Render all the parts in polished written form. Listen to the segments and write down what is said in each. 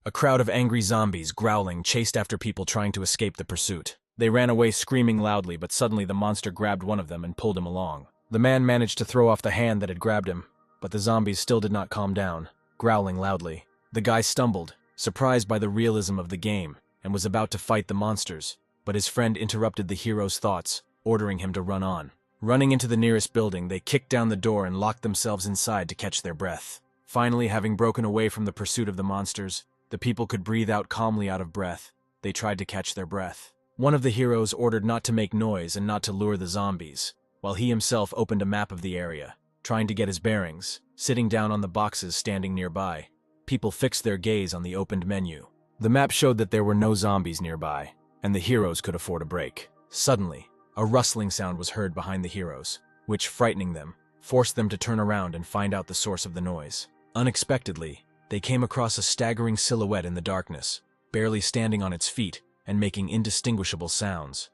A crowd of angry zombies, growling, chased after people trying to escape the pursuit. They ran away screaming loudly, but suddenly the monster grabbed one of them and pulled him along. The man managed to throw off the hand that had grabbed him, but the zombies still did not calm down, growling loudly. The guy stumbled, surprised by the realism of the game, and was about to fight the monsters, but his friend interrupted the hero's thoughts, ordering him to run on. Running into the nearest building, they kicked down the door and locked themselves inside to catch their breath. Finally, having broken away from the pursuit of the monsters, the people could breathe out calmly out of breath. They tried to catch their breath. One of the heroes ordered not to make noise and not to lure the zombies, while he himself opened a map of the area, trying to get his bearings, sitting down on the boxes standing nearby. People fixed their gaze on the opened menu. The map showed that there were no zombies nearby, and the heroes could afford a break. Suddenly, a rustling sound was heard behind the heroes, which, frightening them, forced them to turn around and find out the source of the noise. Unexpectedly, they came across a staggering silhouette in the darkness, barely standing on its feet and making indistinguishable sounds.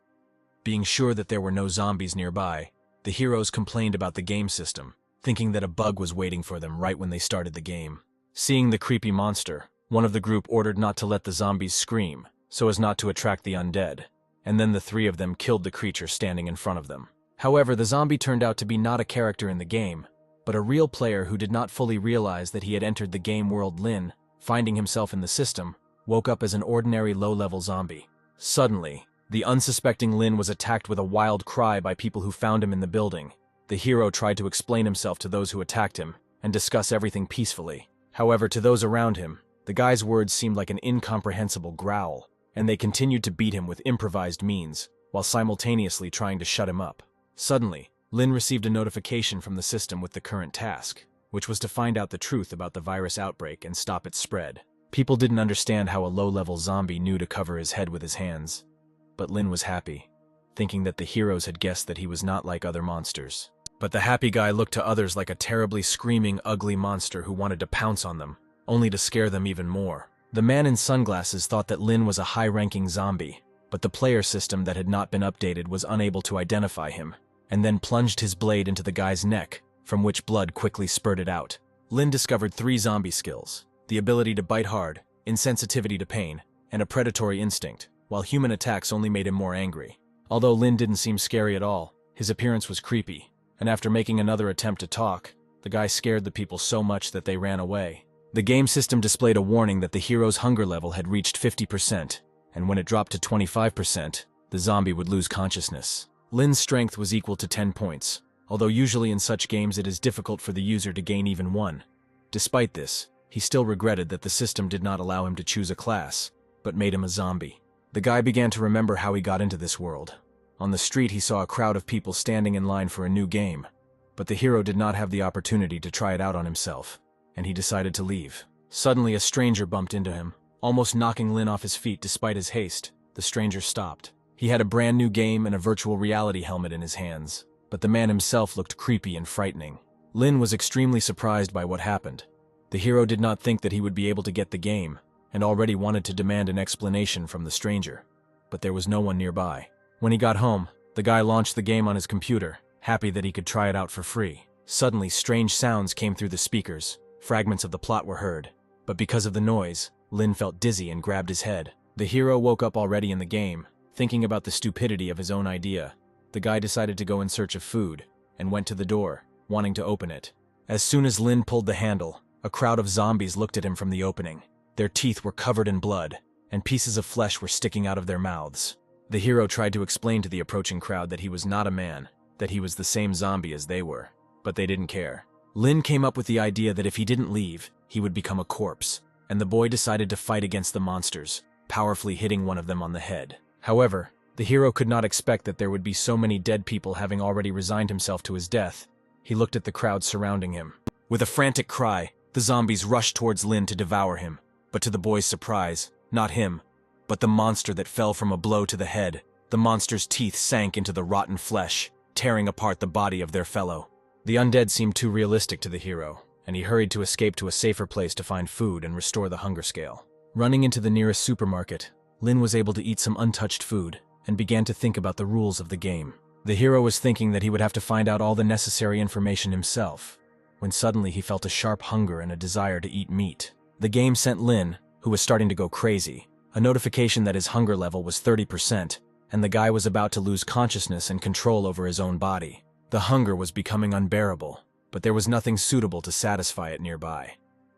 Being sure that there were no zombies nearby, the heroes complained about the game system, thinking that a bug was waiting for them right when they started the game. Seeing the creepy monster, one of the group ordered not to let the zombies scream, so as not to attract the undead, and then the three of them killed the creature standing in front of them. However, the zombie turned out to be not a character in the game, but a real player who did not fully realize that he had entered the game world. Lin, finding himself in the system, woke up as an ordinary low-level zombie. Suddenly, the unsuspecting Lin was attacked with a wild cry by people who found him in the building. The hero tried to explain himself to those who attacked him and discuss everything peacefully. However, to those around him, the guy's words seemed like an incomprehensible growl, and they continued to beat him with improvised means, while simultaneously trying to shut him up. Suddenly, Lin received a notification from the system with the current task, which was to find out the truth about the virus outbreak and stop its spread. People didn't understand how a low-level zombie knew to cover his head with his hands, but Lin was happy, thinking that the heroes had guessed that he was not like other monsters. But the happy guy looked to others like a terribly screaming, ugly monster who wanted to pounce on them, only to scare them even more. The man in sunglasses thought that Lin was a high-ranking zombie, but the player system that had not been updated was unable to identify him, and then plunged his blade into the guy's neck, from which blood quickly spurted out. Lin discovered 3 zombie skills: the ability to bite hard, insensitivity to pain, and a predatory instinct, while human attacks only made him more angry. Although Lin didn't seem scary at all, his appearance was creepy, and after making another attempt to talk, the guy scared the people so much that they ran away. The game system displayed a warning that the hero's hunger level had reached 50%, and when it dropped to 25%, the zombie would lose consciousness. Lin's strength was equal to 10 points, although usually in such games it is difficult for the user to gain even 1. Despite this, he still regretted that the system did not allow him to choose a class, but made him a zombie. The guy began to remember how he got into this world. On the street he saw a crowd of people standing in line for a new game, but the hero did not have the opportunity to try it out on himself, and he decided to leave. Suddenly a stranger bumped into him, almost knocking Lin off his feet despite his haste. The stranger stopped. He had a brand new game and a virtual reality helmet in his hands, but the man himself looked creepy and frightening. Lin was extremely surprised by what happened. The hero did not think that he would be able to get the game, and already wanted to demand an explanation from the stranger, but there was no one nearby. When he got home, the guy launched the game on his computer, happy that he could try it out for free. Suddenly, strange sounds came through the speakers. Fragments of the plot were heard, but because of the noise, Lin felt dizzy and grabbed his head. The hero woke up already in the game, thinking about the stupidity of his own idea. The guy decided to go in search of food, and went to the door, wanting to open it. As soon as Lin pulled the handle, a crowd of zombies looked at him from the opening. Their teeth were covered in blood, and pieces of flesh were sticking out of their mouths. The hero tried to explain to the approaching crowd that he was not a man, that he was the same zombie as they were, but they didn't care. Lin came up with the idea that if he didn't leave, he would become a corpse, and the boy decided to fight against the monsters, powerfully hitting one of them on the head. However, the hero could not expect that there would be so many dead people, having already resigned himself to his death. He looked at the crowd surrounding him. With a frantic cry, the zombies rushed towards Lin to devour him, but to the boy's surprise, not him, but the monster that fell from a blow to the head. The monster's teeth sank into the rotten flesh, tearing apart the body of their fellow. The undead seemed too realistic to the hero, and he hurried to escape to a safer place to find food and restore the hunger scale. Running into the nearest supermarket, Lin was able to eat some untouched food and began to think about the rules of the game. The hero was thinking that he would have to find out all the necessary information himself, when suddenly he felt a sharp hunger and a desire to eat meat. The game sent Lin, who was starting to go crazy. A notification that his hunger level was 30%, and the guy was about to lose consciousness and control over his own body. The hunger was becoming unbearable, but there was nothing suitable to satisfy it nearby.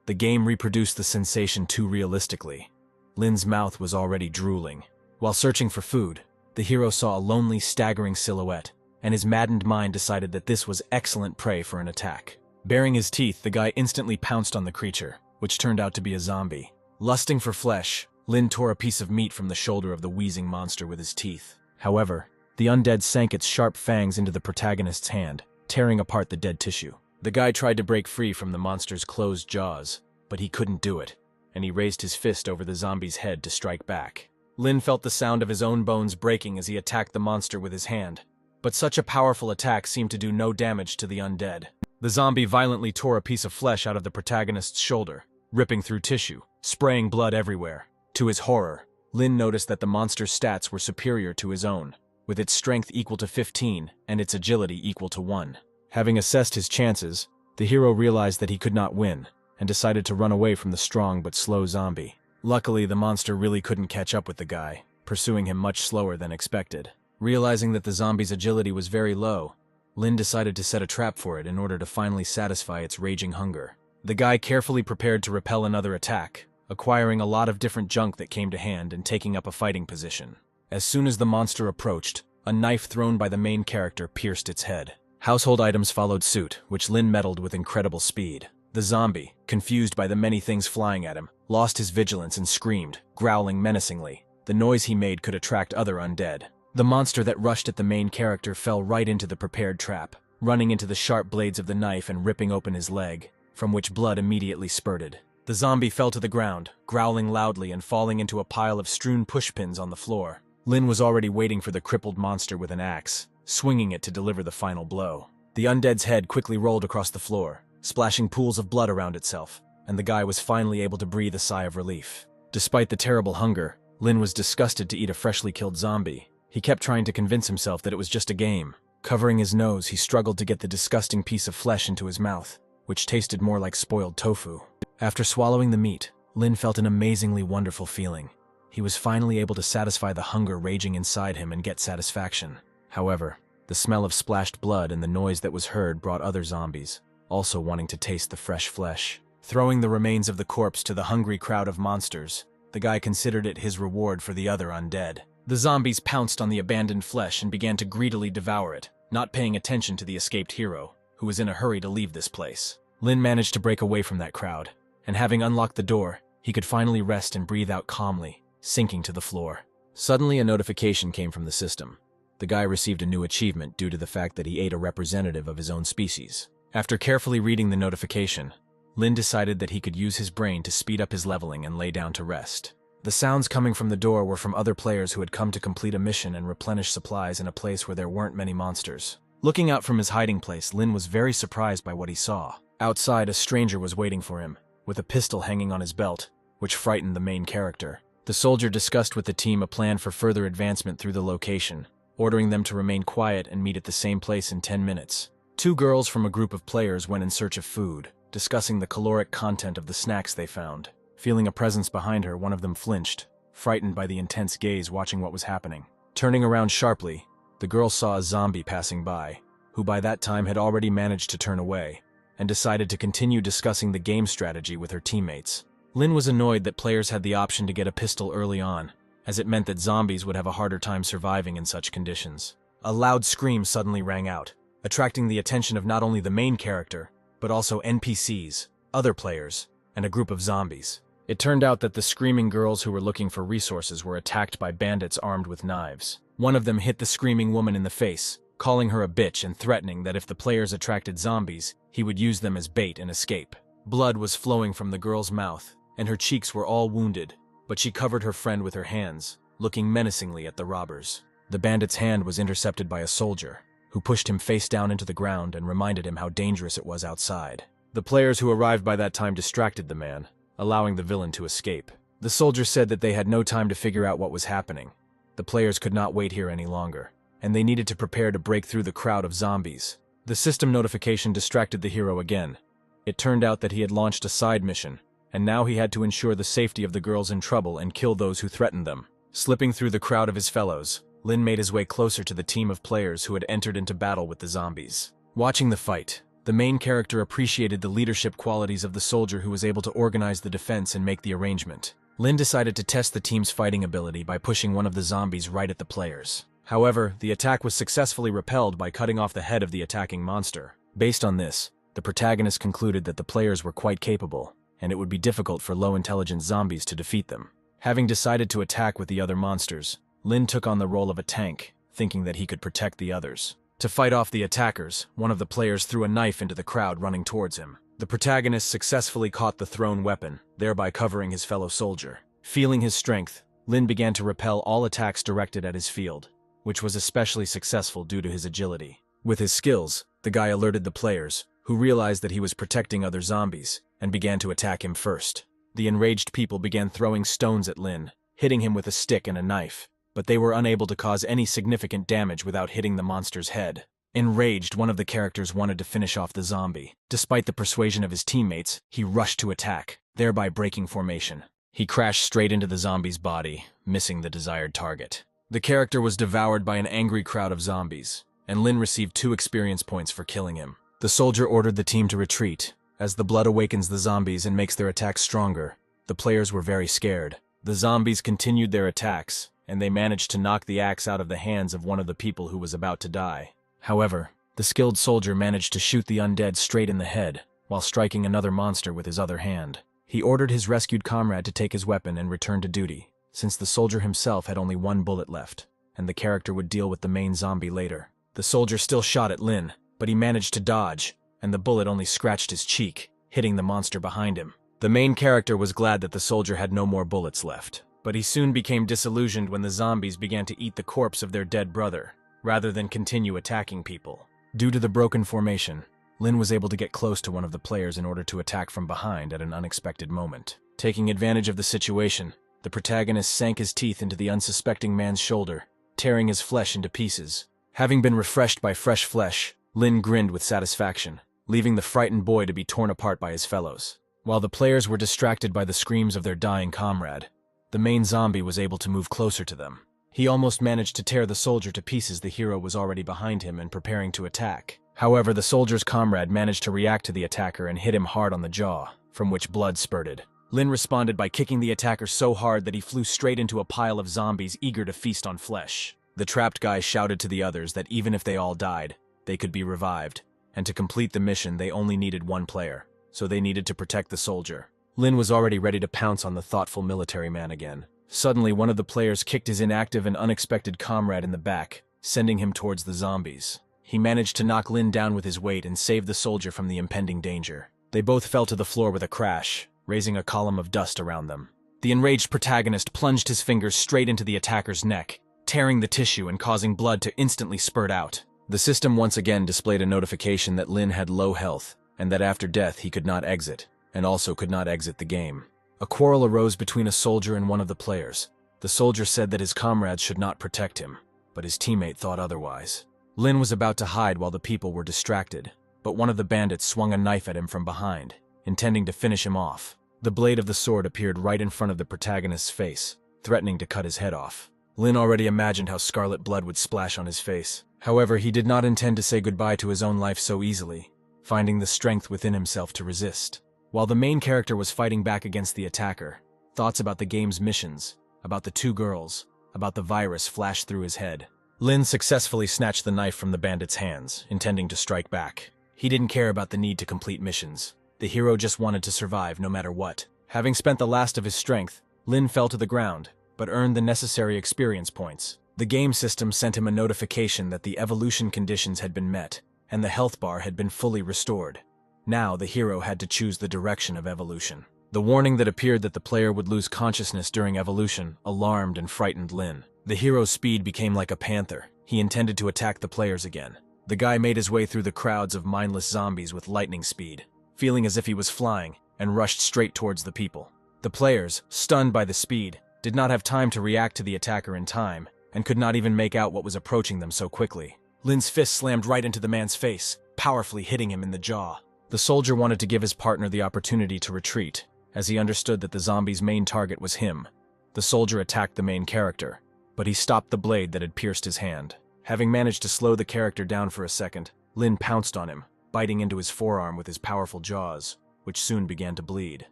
The game reproduced the sensation too realistically. Lin's mouth was already drooling. While searching for food, the hero saw a lonely, staggering silhouette, and his maddened mind decided that this was excellent prey for an attack. Baring his teeth, the guy instantly pounced on the creature, which turned out to be a zombie. Lusting for flesh, Lin tore a piece of meat from the shoulder of the wheezing monster with his teeth. However, the undead sank its sharp fangs into the protagonist's hand, tearing apart the dead tissue. The guy tried to break free from the monster's closed jaws, but he couldn't do it, and he raised his fist over the zombie's head to strike back. Lin felt the sound of his own bones breaking as he attacked the monster with his hand, but such a powerful attack seemed to do no damage to the undead. The zombie violently tore a piece of flesh out of the protagonist's shoulder, ripping through tissue, spraying blood everywhere. To his horror, Lin noticed that the monster's stats were superior to his own, with its strength equal to 15 and its agility equal to 1. Having assessed his chances, the hero realized that he could not win, and decided to run away from the strong but slow zombie. Luckily, the monster really couldn't catch up with the guy, pursuing him much slower than expected. Realizing that the zombie's agility was very low, Lin decided to set a trap for it in order to finally satisfy its raging hunger. The guy carefully prepared to repel another attack, acquiring a lot of different junk that came to hand and taking up a fighting position. As soon as the monster approached, a knife thrown by the main character pierced its head. Household items followed suit, which Lin meddled with incredible speed. The zombie, confused by the many things flying at him, lost his vigilance and screamed, growling menacingly. The noise he made could attract other undead. The monster that rushed at the main character fell right into the prepared trap, running into the sharp blades of the knife and ripping open his leg, from which blood immediately spurted. The zombie fell to the ground, growling loudly and falling into a pile of strewn pushpins on the floor. Lin was already waiting for the crippled monster with an axe, swinging it to deliver the final blow. The undead's head quickly rolled across the floor, splashing pools of blood around itself, and the guy was finally able to breathe a sigh of relief. Despite the terrible hunger, Lin was disgusted to eat a freshly killed zombie. He kept trying to convince himself that it was just a game. Covering his nose, he struggled to get the disgusting piece of flesh into his mouth, which tasted more like spoiled tofu. After swallowing the meat, Lin felt an amazingly wonderful feeling. He was finally able to satisfy the hunger raging inside him and get satisfaction. However, the smell of splashed blood and the noise that was heard brought other zombies, also wanting to taste the fresh flesh. Throwing the remains of the corpse to the hungry crowd of monsters, the guy considered it his reward for the other undead. The zombies pounced on the abandoned flesh and began to greedily devour it, not paying attention to the escaped hero, who was in a hurry to leave this place. Lin managed to break away from that crowd, and having unlocked the door, he could finally rest and breathe out calmly, sinking to the floor. Suddenly, a notification came from the system. The guy received a new achievement due to the fact that he ate a representative of his own species. After carefully reading the notification, Lin decided that he could use his brain to speed up his leveling and lay down to rest. The sounds coming from the door were from other players who had come to complete a mission and replenish supplies in a place where there weren't many monsters. Looking out from his hiding place, Lin was very surprised by what he saw. Outside, a stranger was waiting for him, with a pistol hanging on his belt, which frightened the main character. The soldier discussed with the team a plan for further advancement through the location, ordering them to remain quiet and meet at the same place in 10 minutes. Two girls from a group of players went in search of food, discussing the caloric content of the snacks they found. Feeling a presence behind her, one of them flinched, frightened by the intense gaze watching what was happening. Turning around sharply, the girl saw a zombie passing by, who by that time had already managed to turn away, and decided to continue discussing the game strategy with her teammates. Lin was annoyed that players had the option to get a pistol early on, as it meant that zombies would have a harder time surviving in such conditions. A loud scream suddenly rang out, attracting the attention of not only the main character, but also NPCs, other players, and a group of zombies. It turned out that the screaming girls who were looking for resources were attacked by bandits armed with knives. One of them hit the screaming woman in the face, calling her a bitch and threatening that if the players attracted zombies, he would use them as bait and escape. Blood was flowing from the girl's mouth, and her cheeks were all wounded, but she covered her friend with her hands, looking menacingly at the robbers. The bandit's hand was intercepted by a soldier, who pushed him face down into the ground and reminded him how dangerous it was outside. The players who arrived by that time distracted the man, allowing the villain to escape. The soldier said that they had no time to figure out what was happening. The players could not wait here any longer, and they needed to prepare to break through the crowd of zombies. The system notification distracted the hero again. It turned out that he had launched a side mission, and now he had to ensure the safety of the girls in trouble and kill those who threatened them. Slipping through the crowd of his fellows, Lin made his way closer to the team of players who had entered into battle with the zombies. Watching the fight, the main character appreciated the leadership qualities of the soldier who was able to organize the defense and make the arrangement. Lin decided to test the team's fighting ability by pushing one of the zombies right at the players. However, the attack was successfully repelled by cutting off the head of the attacking monster. Based on this, the protagonist concluded that the players were quite capable, and it would be difficult for low-intelligence zombies to defeat them. Having decided to attack with the other monsters, Lin took on the role of a tank, thinking that he could protect the others. To fight off the attackers, one of the players threw a knife into the crowd running towards him. The protagonist successfully caught the thrown weapon, thereby covering his fellow soldier. Feeling his strength, Lin began to repel all attacks directed at his field, which was especially successful due to his agility. With his skills, the guy alerted the players, who realized that he was protecting other zombies, and began to attack him first. The enraged people began throwing stones at Lin, hitting him with a stick and a knife, but they were unable to cause any significant damage without hitting the monster's head. Enraged, one of the characters wanted to finish off the zombie. Despite the persuasion of his teammates, he rushed to attack, thereby breaking formation. He crashed straight into the zombie's body, missing the desired target. The character was devoured by an angry crowd of zombies, and Lin received 2 experience points for killing him. The soldier ordered the team to retreat. As the blood awakens the zombies and makes their attacks stronger, the players were very scared. The zombies continued their attacks, and they managed to knock the axe out of the hands of one of the people who was about to die. However, the skilled soldier managed to shoot the undead straight in the head, while striking another monster with his other hand. He ordered his rescued comrade to take his weapon and return to duty, since the soldier himself had only 1 bullet left, and the character would deal with the main zombie later. The soldier still shot at Lin, but he managed to dodge, and the bullet only scratched his cheek, hitting the monster behind him. The main character was glad that the soldier had no more bullets left, but he soon became disillusioned when the zombies began to eat the corpse of their dead brother, rather than continue attacking people. Due to the broken formation, Lin was able to get close to one of the players in order to attack from behind at an unexpected moment. Taking advantage of the situation, the protagonist sank his teeth into the unsuspecting man's shoulder, tearing his flesh into pieces. Having been refreshed by fresh flesh, Lin grinned with satisfaction, leaving the frightened boy to be torn apart by his fellows. While the players were distracted by the screams of their dying comrade, the main zombie was able to move closer to them. He almost managed to tear the soldier to pieces. The hero was already behind him and preparing to attack. However, the soldier's comrade managed to react to the attacker and hit him hard on the jaw, from which blood spurted. Lin responded by kicking the attacker so hard that he flew straight into a pile of zombies eager to feast on flesh. The trapped guy shouted to the others that even if they all died, they could be revived, and to complete the mission they only needed 1 player, so they needed to protect the soldier. Lin was already ready to pounce on the thoughtful military man again. Suddenly, one of the players kicked his inactive and unexpected comrade in the back, sending him towards the zombies. He managed to knock Lin down with his weight and save the soldier from the impending danger. They both fell to the floor with a crash, raising a column of dust around them. The enraged protagonist plunged his fingers straight into the attacker's neck, tearing the tissue and causing blood to instantly spurt out. The system once again displayed a notification that Lin had low health, and that after death he could not exit, and also could not exit the game. A quarrel arose between a soldier and one of the players. The soldier said that his comrades should not protect him, but his teammate thought otherwise. Lin was about to hide while the people were distracted, but one of the bandits swung a knife at him from behind, intending to finish him off. The blade of the sword appeared right in front of the protagonist's face, threatening to cut his head off. Lin already imagined how scarlet blood would splash on his face. However, he did not intend to say goodbye to his own life so easily, finding the strength within himself to resist. While the main character was fighting back against the attacker, thoughts about the game's missions, about the 2 girls, about the virus flashed through his head. Lin successfully snatched the knife from the bandit's hands, intending to strike back. He didn't care about the need to complete missions. The hero just wanted to survive no matter what. Having spent the last of his strength, Lin fell to the ground, but earned the necessary experience points. The game system sent him a notification that the evolution conditions had been met, and the health bar had been fully restored. Now the hero had to choose the direction of evolution. The warning that appeared that the player would lose consciousness during evolution alarmed and frightened Lin. The hero's speed became like a panther. He intended to attack the players again. The guy made his way through the crowds of mindless zombies with lightning speed, feeling as if he was flying, and rushed straight towards the people. The players, stunned by the speed, did not have time to react to the attacker in time, and could not even make out what was approaching them so quickly. Lin's fist slammed right into the man's face, powerfully hitting him in the jaw. The soldier wanted to give his partner the opportunity to retreat, as he understood that the zombie's main target was him. The soldier attacked the main character, but he stopped the blade that had pierced his hand. Having managed to slow the character down for a second, Lin pounced on him, biting into his forearm with his powerful jaws, which soon began to bleed.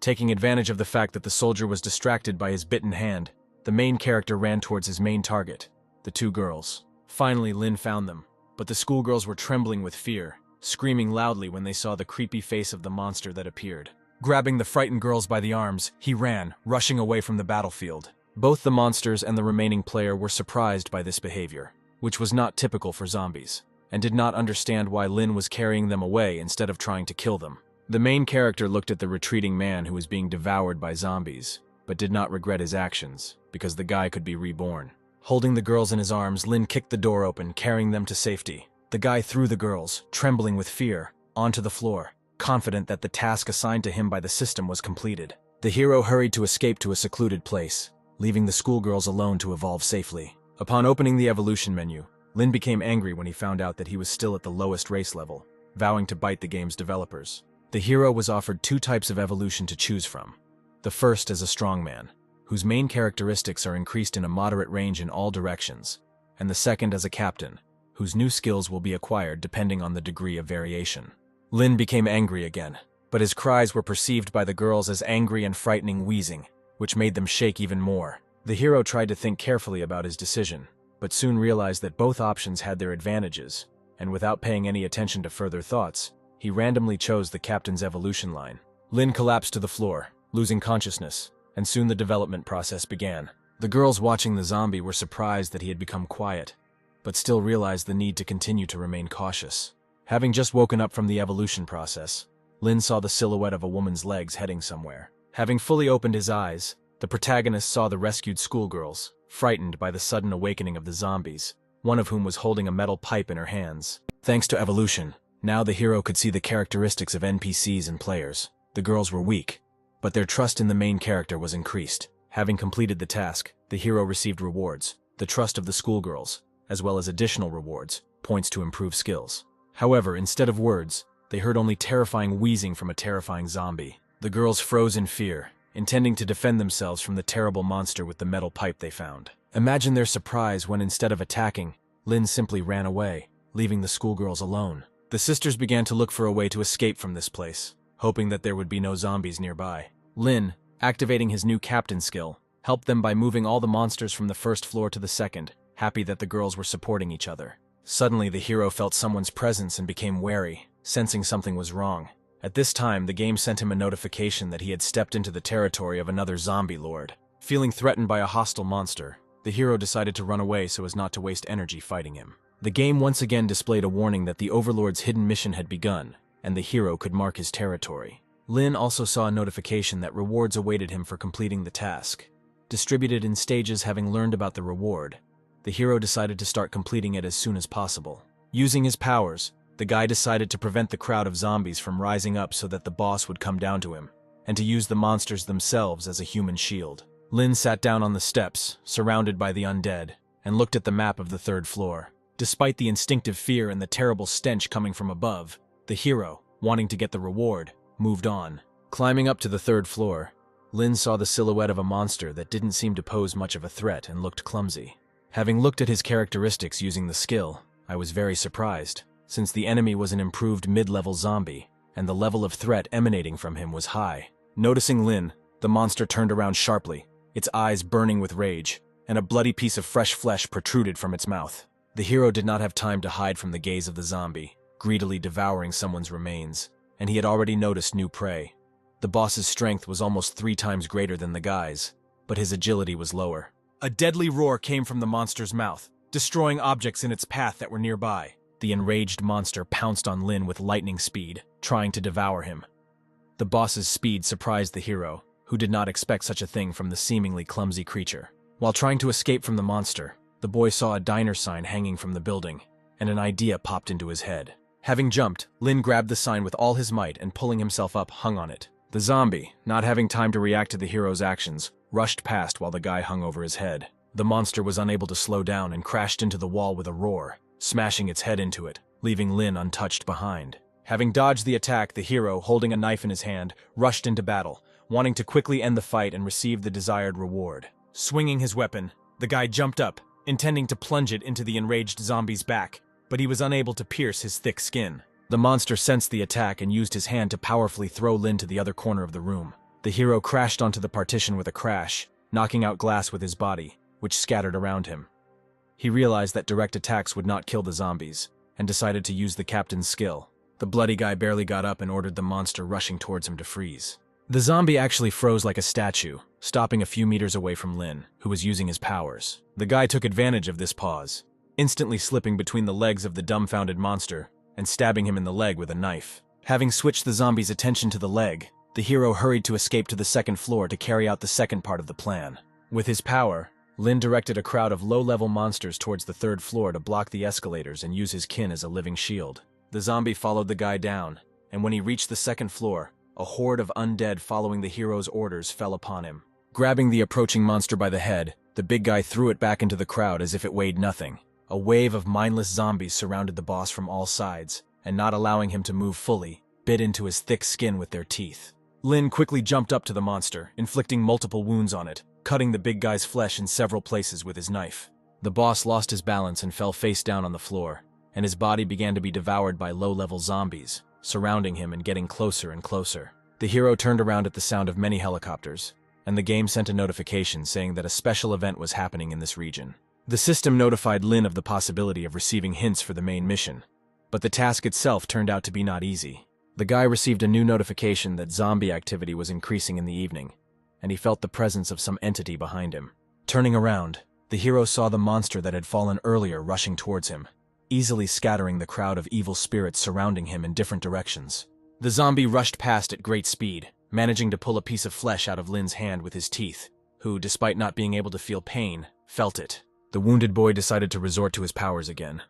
Taking advantage of the fact that the soldier was distracted by his bitten hand, the main character ran towards his main target, the two girls. Finally, Lin found them, but the schoolgirls were trembling with fear, screaming loudly when they saw the creepy face of the monster that appeared. Grabbing the frightened girls by the arms, he ran, rushing away from the battlefield. Both the monsters and the remaining player were surprised by this behavior, which was not typical for zombies, and did not understand why Lin was carrying them away instead of trying to kill them. The main character looked at the retreating man who was being devoured by zombies, but did not regret his actions, because the guy could be reborn. Holding the girls in his arms, Lin kicked the door open, carrying them to safety. The guy threw the girls, trembling with fear, onto the floor, confident that the task assigned to him by the system was completed. The hero hurried to escape to a secluded place, leaving the schoolgirls alone to evolve safely. Upon opening the evolution menu, Lin became angry when he found out that he was still at the lowest race level, vowing to bite the game's developers. The hero was offered two types of evolution to choose from. The first is a strongman, whose main characteristics are increased in a moderate range in all directions, and the second as a captain, whose new skills will be acquired depending on the degree of variation. Lin became angry again, but his cries were perceived by the girls as angry and frightening wheezing, which made them shake even more. The hero tried to think carefully about his decision, but soon realized that both options had their advantages, and without paying any attention to further thoughts, he randomly chose the captain's evolution line. Lin collapsed to the floor, losing consciousness, and soon the development process began. The girls watching the zombie were surprised that he had become quiet, but still realized the need to continue to remain cautious. Having just woken up from the evolution process, Lin saw the silhouette of a woman's legs heading somewhere. Having fully opened his eyes, the protagonist saw the rescued schoolgirls, frightened by the sudden awakening of the zombies, one of whom was holding a metal pipe in her hands. Thanks to evolution, now the hero could see the characteristics of NPCs and players. The girls were weak, but their trust in the main character was increased. Having completed the task, the hero received rewards, the trust of the schoolgirls, as well as additional rewards, points to improve skills. However, instead of words, they heard only terrifying wheezing from a terrifying zombie. The girls froze in fear, intending to defend themselves from the terrible monster with the metal pipe they found. Imagine their surprise when instead of attacking, Lin simply ran away, leaving the schoolgirls alone. The sisters began to look for a way to escape from this place, hoping that there would be no zombies nearby. Lin, activating his new captain skill, helped them by moving all the monsters from the first floor to the second, happy that the girls were supporting each other. Suddenly, the hero felt someone's presence and became wary, sensing something was wrong. At this time, the game sent him a notification that he had stepped into the territory of another zombie lord. Feeling threatened by a hostile monster, the hero decided to run away so as not to waste energy fighting him. The game once again displayed a warning that the Overlord's hidden mission had begun, and the hero could mark his territory. Lin also saw a notification that rewards awaited him for completing the task. Distributed in stages having learned about the reward, the hero decided to start completing it as soon as possible. Using his powers, the guy decided to prevent the crowd of zombies from rising up so that the boss would come down to him, and to use the monsters themselves as a human shield. Lin sat down on the steps, surrounded by the undead, and looked at the map of the third floor. Despite the instinctive fear and the terrible stench coming from above, the hero, wanting to get the reward, moved on. Climbing up to the third floor, Lin saw the silhouette of a monster that didn't seem to pose much of a threat and looked clumsy. Having looked at his characteristics using the skill, I was very surprised, since the enemy was an improved mid-level zombie, and the level of threat emanating from him was high. Noticing Lin, the monster turned around sharply, its eyes burning with rage, and a bloody piece of fresh flesh protruded from its mouth. The hero did not have time to hide from the gaze of the zombie, greedily devouring someone's remains, and he had already noticed new prey. The boss's strength was almost 3 times greater than the guy's, but his agility was lower. A deadly roar came from the monster's mouth, destroying objects in its path that were nearby. The enraged monster pounced on Lin with lightning speed, trying to devour him. The boss's speed surprised the hero, who did not expect such a thing from the seemingly clumsy creature. While trying to escape from the monster, the boy saw a diner sign hanging from the building, and an idea popped into his head. Having jumped, Lin grabbed the sign with all his might and pulling himself up, hung on it. The zombie, not having time to react to the hero's actions, rushed past while the guy hung over his head. The monster was unable to slow down and crashed into the wall with a roar, smashing its head into it, leaving Lin untouched behind. Having dodged the attack, the hero, holding a knife in his hand, rushed into battle, wanting to quickly end the fight and receive the desired reward. Swinging his weapon, the guy jumped up, intending to plunge it into the enraged zombie's back, but he was unable to pierce his thick skin. The monster sensed the attack and used his hand to powerfully throw Lin to the other corner of the room. The hero crashed onto the partition with a crash, knocking out glass with his body, which scattered around him. He realized that direct attacks would not kill the zombies, and decided to use the captain's skill. The bloody guy barely got up and ordered the monster rushing towards him to freeze. The zombie actually froze like a statue, stopping a few meters away from Lin, who was using his powers. The guy took advantage of this pause, instantly slipping between the legs of the dumbfounded monster and stabbing him in the leg with a knife. Having switched the zombie's attention to the leg, the hero hurried to escape to the second floor to carry out the second part of the plan. With his power, Lin directed a crowd of low-level monsters towards the third floor to block the escalators and use his kin as a living shield. The zombie followed the guy down, and when he reached the second floor, a horde of undead following the hero's orders fell upon him. Grabbing the approaching monster by the head, the big guy threw it back into the crowd as if it weighed nothing. A wave of mindless zombies surrounded the boss from all sides, and not allowing him to move fully, bit into his thick skin with their teeth. Lin quickly jumped up to the monster, inflicting multiple wounds on it, cutting the big guy's flesh in several places with his knife. The boss lost his balance and fell face down on the floor, and his body began to be devoured by low-level zombies, surrounding him and getting closer and closer. The hero turned around at the sound of many helicopters, and the game sent a notification saying that a special event was happening in this region. The system notified Lin of the possibility of receiving hints for the main mission, but the task itself turned out to be not easy. The guy received a new notification that zombie activity was increasing in the evening, and he felt the presence of some entity behind him. Turning around, the hero saw the monster that had fallen earlier rushing towards him, easily scattering the crowd of evil spirits surrounding him in different directions. The zombie rushed past at great speed, managing to pull a piece of flesh out of Lin's hand with his teeth, who, despite not being able to feel pain, felt it. The wounded boy decided to resort to his powers again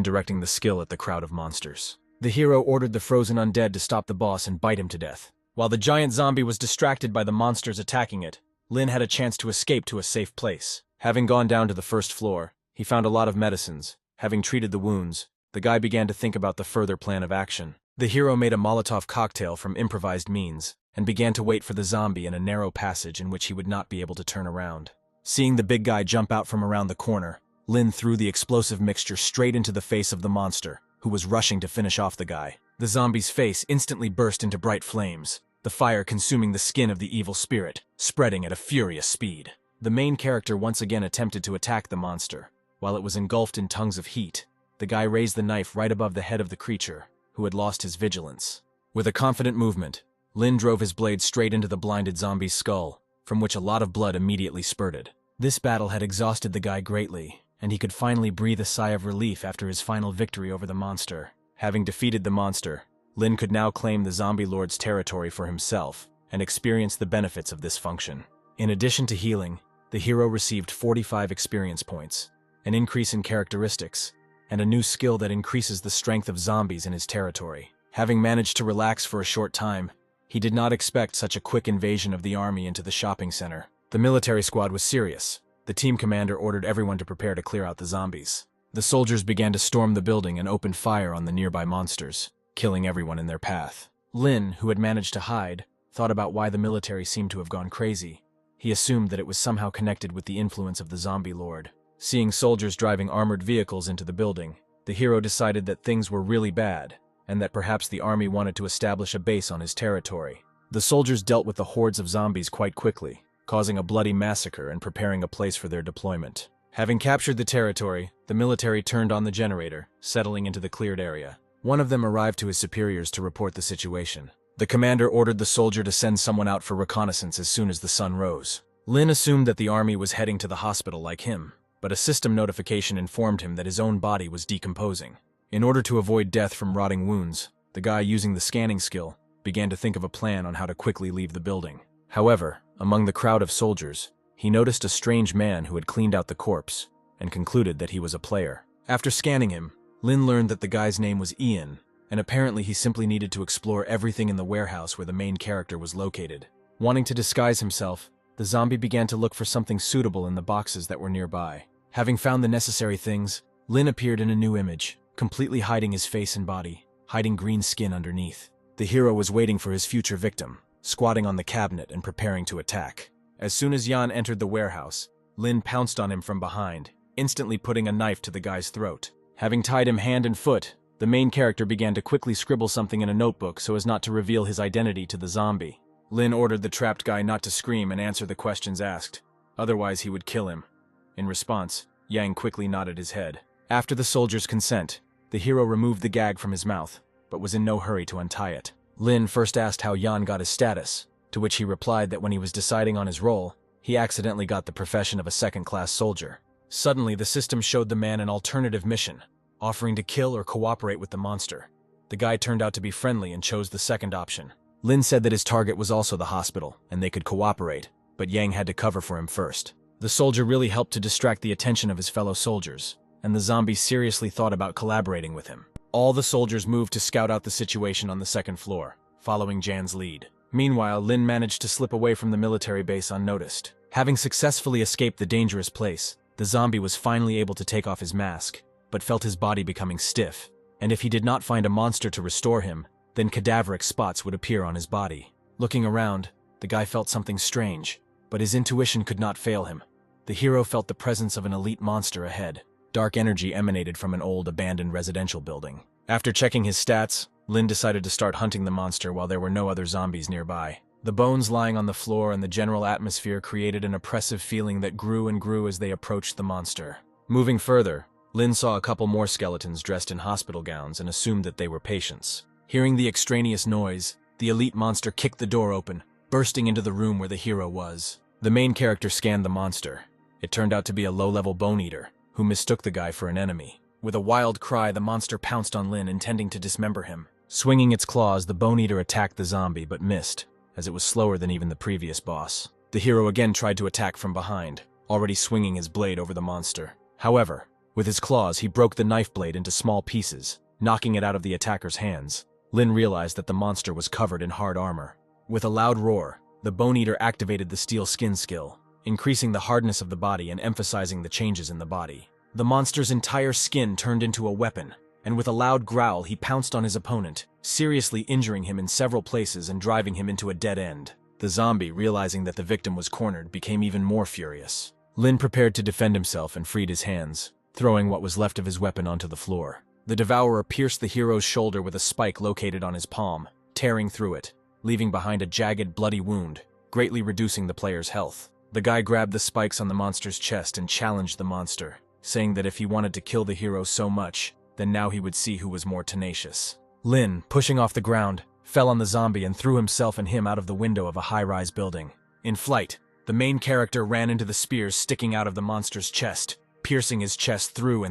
directing the skill at the crowd of monsters. The hero ordered the frozen undead to stop the boss and bite him to death. While the giant zombie was distracted by the monsters attacking it, Lin had a chance to escape to a safe place. Having gone down to the first floor, he found a lot of medicines. Having treated the wounds, the guy began to think about the further plan of action. The hero made a Molotov cocktail from improvised means, and began to wait for the zombie in a narrow passage in which he would not be able to turn around. Seeing the big guy jump out from around the corner, Lin threw the explosive mixture straight into the face of the monster, who was rushing to finish off the guy. The zombie's face instantly burst into bright flames, the fire consuming the skin of the evil spirit, spreading at a furious speed. The main character once again attempted to attack the monster. While it was engulfed in tongues of heat, the guy raised the knife right above the head of the creature, who had lost his vigilance. With a confident movement, Lin drove his blade straight into the blinded zombie's skull, from which a lot of blood immediately spurted. This battle had exhausted the guy greatly, and he could finally breathe a sigh of relief after his final victory over the monster. Having defeated the monster, Lin could now claim the zombie lord's territory for himself and experience the benefits of this function. In addition to healing, the hero received 45 experience points, an increase in characteristics, and a new skill that increases the strength of zombies in his territory. Having managed to relax for a short time, he did not expect such a quick invasion of the army into the shopping center. The military squad was serious. The team commander ordered everyone to prepare to clear out the zombies. The soldiers began to storm the building and open fire on the nearby monsters, killing everyone in their path. Lin, who had managed to hide, thought about why the military seemed to have gone crazy. He assumed that it was somehow connected with the influence of the zombie lord. Seeing soldiers driving armored vehicles into the building, the hero decided that things were really bad, and that perhaps the army wanted to establish a base on his territory. The soldiers dealt with the hordes of zombies quite quickly, causing a bloody massacre and preparing a place for their deployment. Having captured the territory, the military turned on the generator, settling into the cleared area. One of them arrived to his superiors to report the situation. The commander ordered the soldier to send someone out for reconnaissance as soon as the sun rose. Lin assumed that the army was heading to the hospital like him, but a system notification informed him that his own body was decomposing. In order to avoid death from rotting wounds, the guy using the scanning skill began to think of a plan on how to quickly leave the building. However, among the crowd of soldiers, he noticed a strange man who had cleaned out the corpse and concluded that he was a player. After scanning him, Lin learned that the guy's name was Ian, and apparently he simply needed to explore everything in the warehouse where the main character was located. Wanting to disguise himself, the zombie began to look for something suitable in the boxes that were nearby. Having found the necessary things, Lin appeared in a new image, completely hiding his face and body, hiding green skin underneath. The hero was waiting for his future victim. squatting on the cabinet and preparing to attack. As soon as Yan entered the warehouse, Lin pounced on him from behind, instantly putting a knife to the guy's throat. Having tied him hand and foot, the main character began to quickly scribble something in a notebook so as not to reveal his identity to the zombie. Lin ordered the trapped guy not to scream and answer the questions asked, otherwise he would kill him. In response, Yang quickly nodded his head. After the soldier's consent, the hero removed the gag from his mouth, but was in no hurry to untie it. Lin first asked how Yan got his status, to which he replied that when he was deciding on his role, he accidentally got the profession of a second-class soldier. Suddenly, the system showed the man an alternative mission, offering to kill or cooperate with the monster. The guy turned out to be friendly and chose the second option. Lin said that his target was also the hospital, and they could cooperate, but Yang had to cover for him first. The soldier really helped to distract the attention of his fellow soldiers, and the zombie seriously thought about collaborating with him. All the soldiers moved to scout out the situation on the second floor, following Jan's lead. Meanwhile, Lin managed to slip away from the military base unnoticed. Having successfully escaped the dangerous place, the zombie was finally able to take off his mask, but felt his body becoming stiff, and if he did not find a monster to restore him, then cadaveric spots would appear on his body. Looking around, the guy felt something strange, but his intuition could not fail him. The hero felt the presence of an elite monster ahead. Dark energy emanated from an old, abandoned residential building. After checking his stats, Lin decided to start hunting the monster while there were no other zombies nearby. The bones lying on the floor and the general atmosphere created an oppressive feeling that grew and grew as they approached the monster. Moving further, Lin saw a couple more skeletons dressed in hospital gowns and assumed that they were patients. Hearing the extraneous noise, the elite monster kicked the door open, bursting into the room where the hero was. The main character scanned the monster. It turned out to be a low-level bone eater, who mistook the guy for an enemy. With a wild cry, the monster pounced on Lin, intending to dismember him. Swinging its claws, the bone eater attacked the zombie, but missed, as it was slower than even the previous boss. The hero again tried to attack from behind, already swinging his blade over the monster. However, with his claws, he broke the knife blade into small pieces, knocking it out of the attacker's hands. Lin realized that the monster was covered in hard armor. With a loud roar, the bone eater activated the steel skin skill, increasing the hardness of the body and emphasizing the changes in the body. The monster's entire skin turned into a weapon, and with a loud growl he pounced on his opponent, seriously injuring him in several places and driving him into a dead end. The zombie, realizing that the victim was cornered, became even more furious. Lin prepared to defend himself and freed his hands, throwing what was left of his weapon onto the floor. The devourer pierced the hero's shoulder with a spike located on his palm, tearing through it, leaving behind a jagged, bloody wound, greatly reducing the player's health. The guy grabbed the spikes on the monster's chest and challenged the monster, saying that if he wanted to kill the hero so much, then now he would see who was more tenacious. Lin, pushing off the ground, fell on the zombie and threw himself and him out of the window of a high-rise building. In flight, the main character ran into the spears sticking out of the monster's chest, piercing his chest through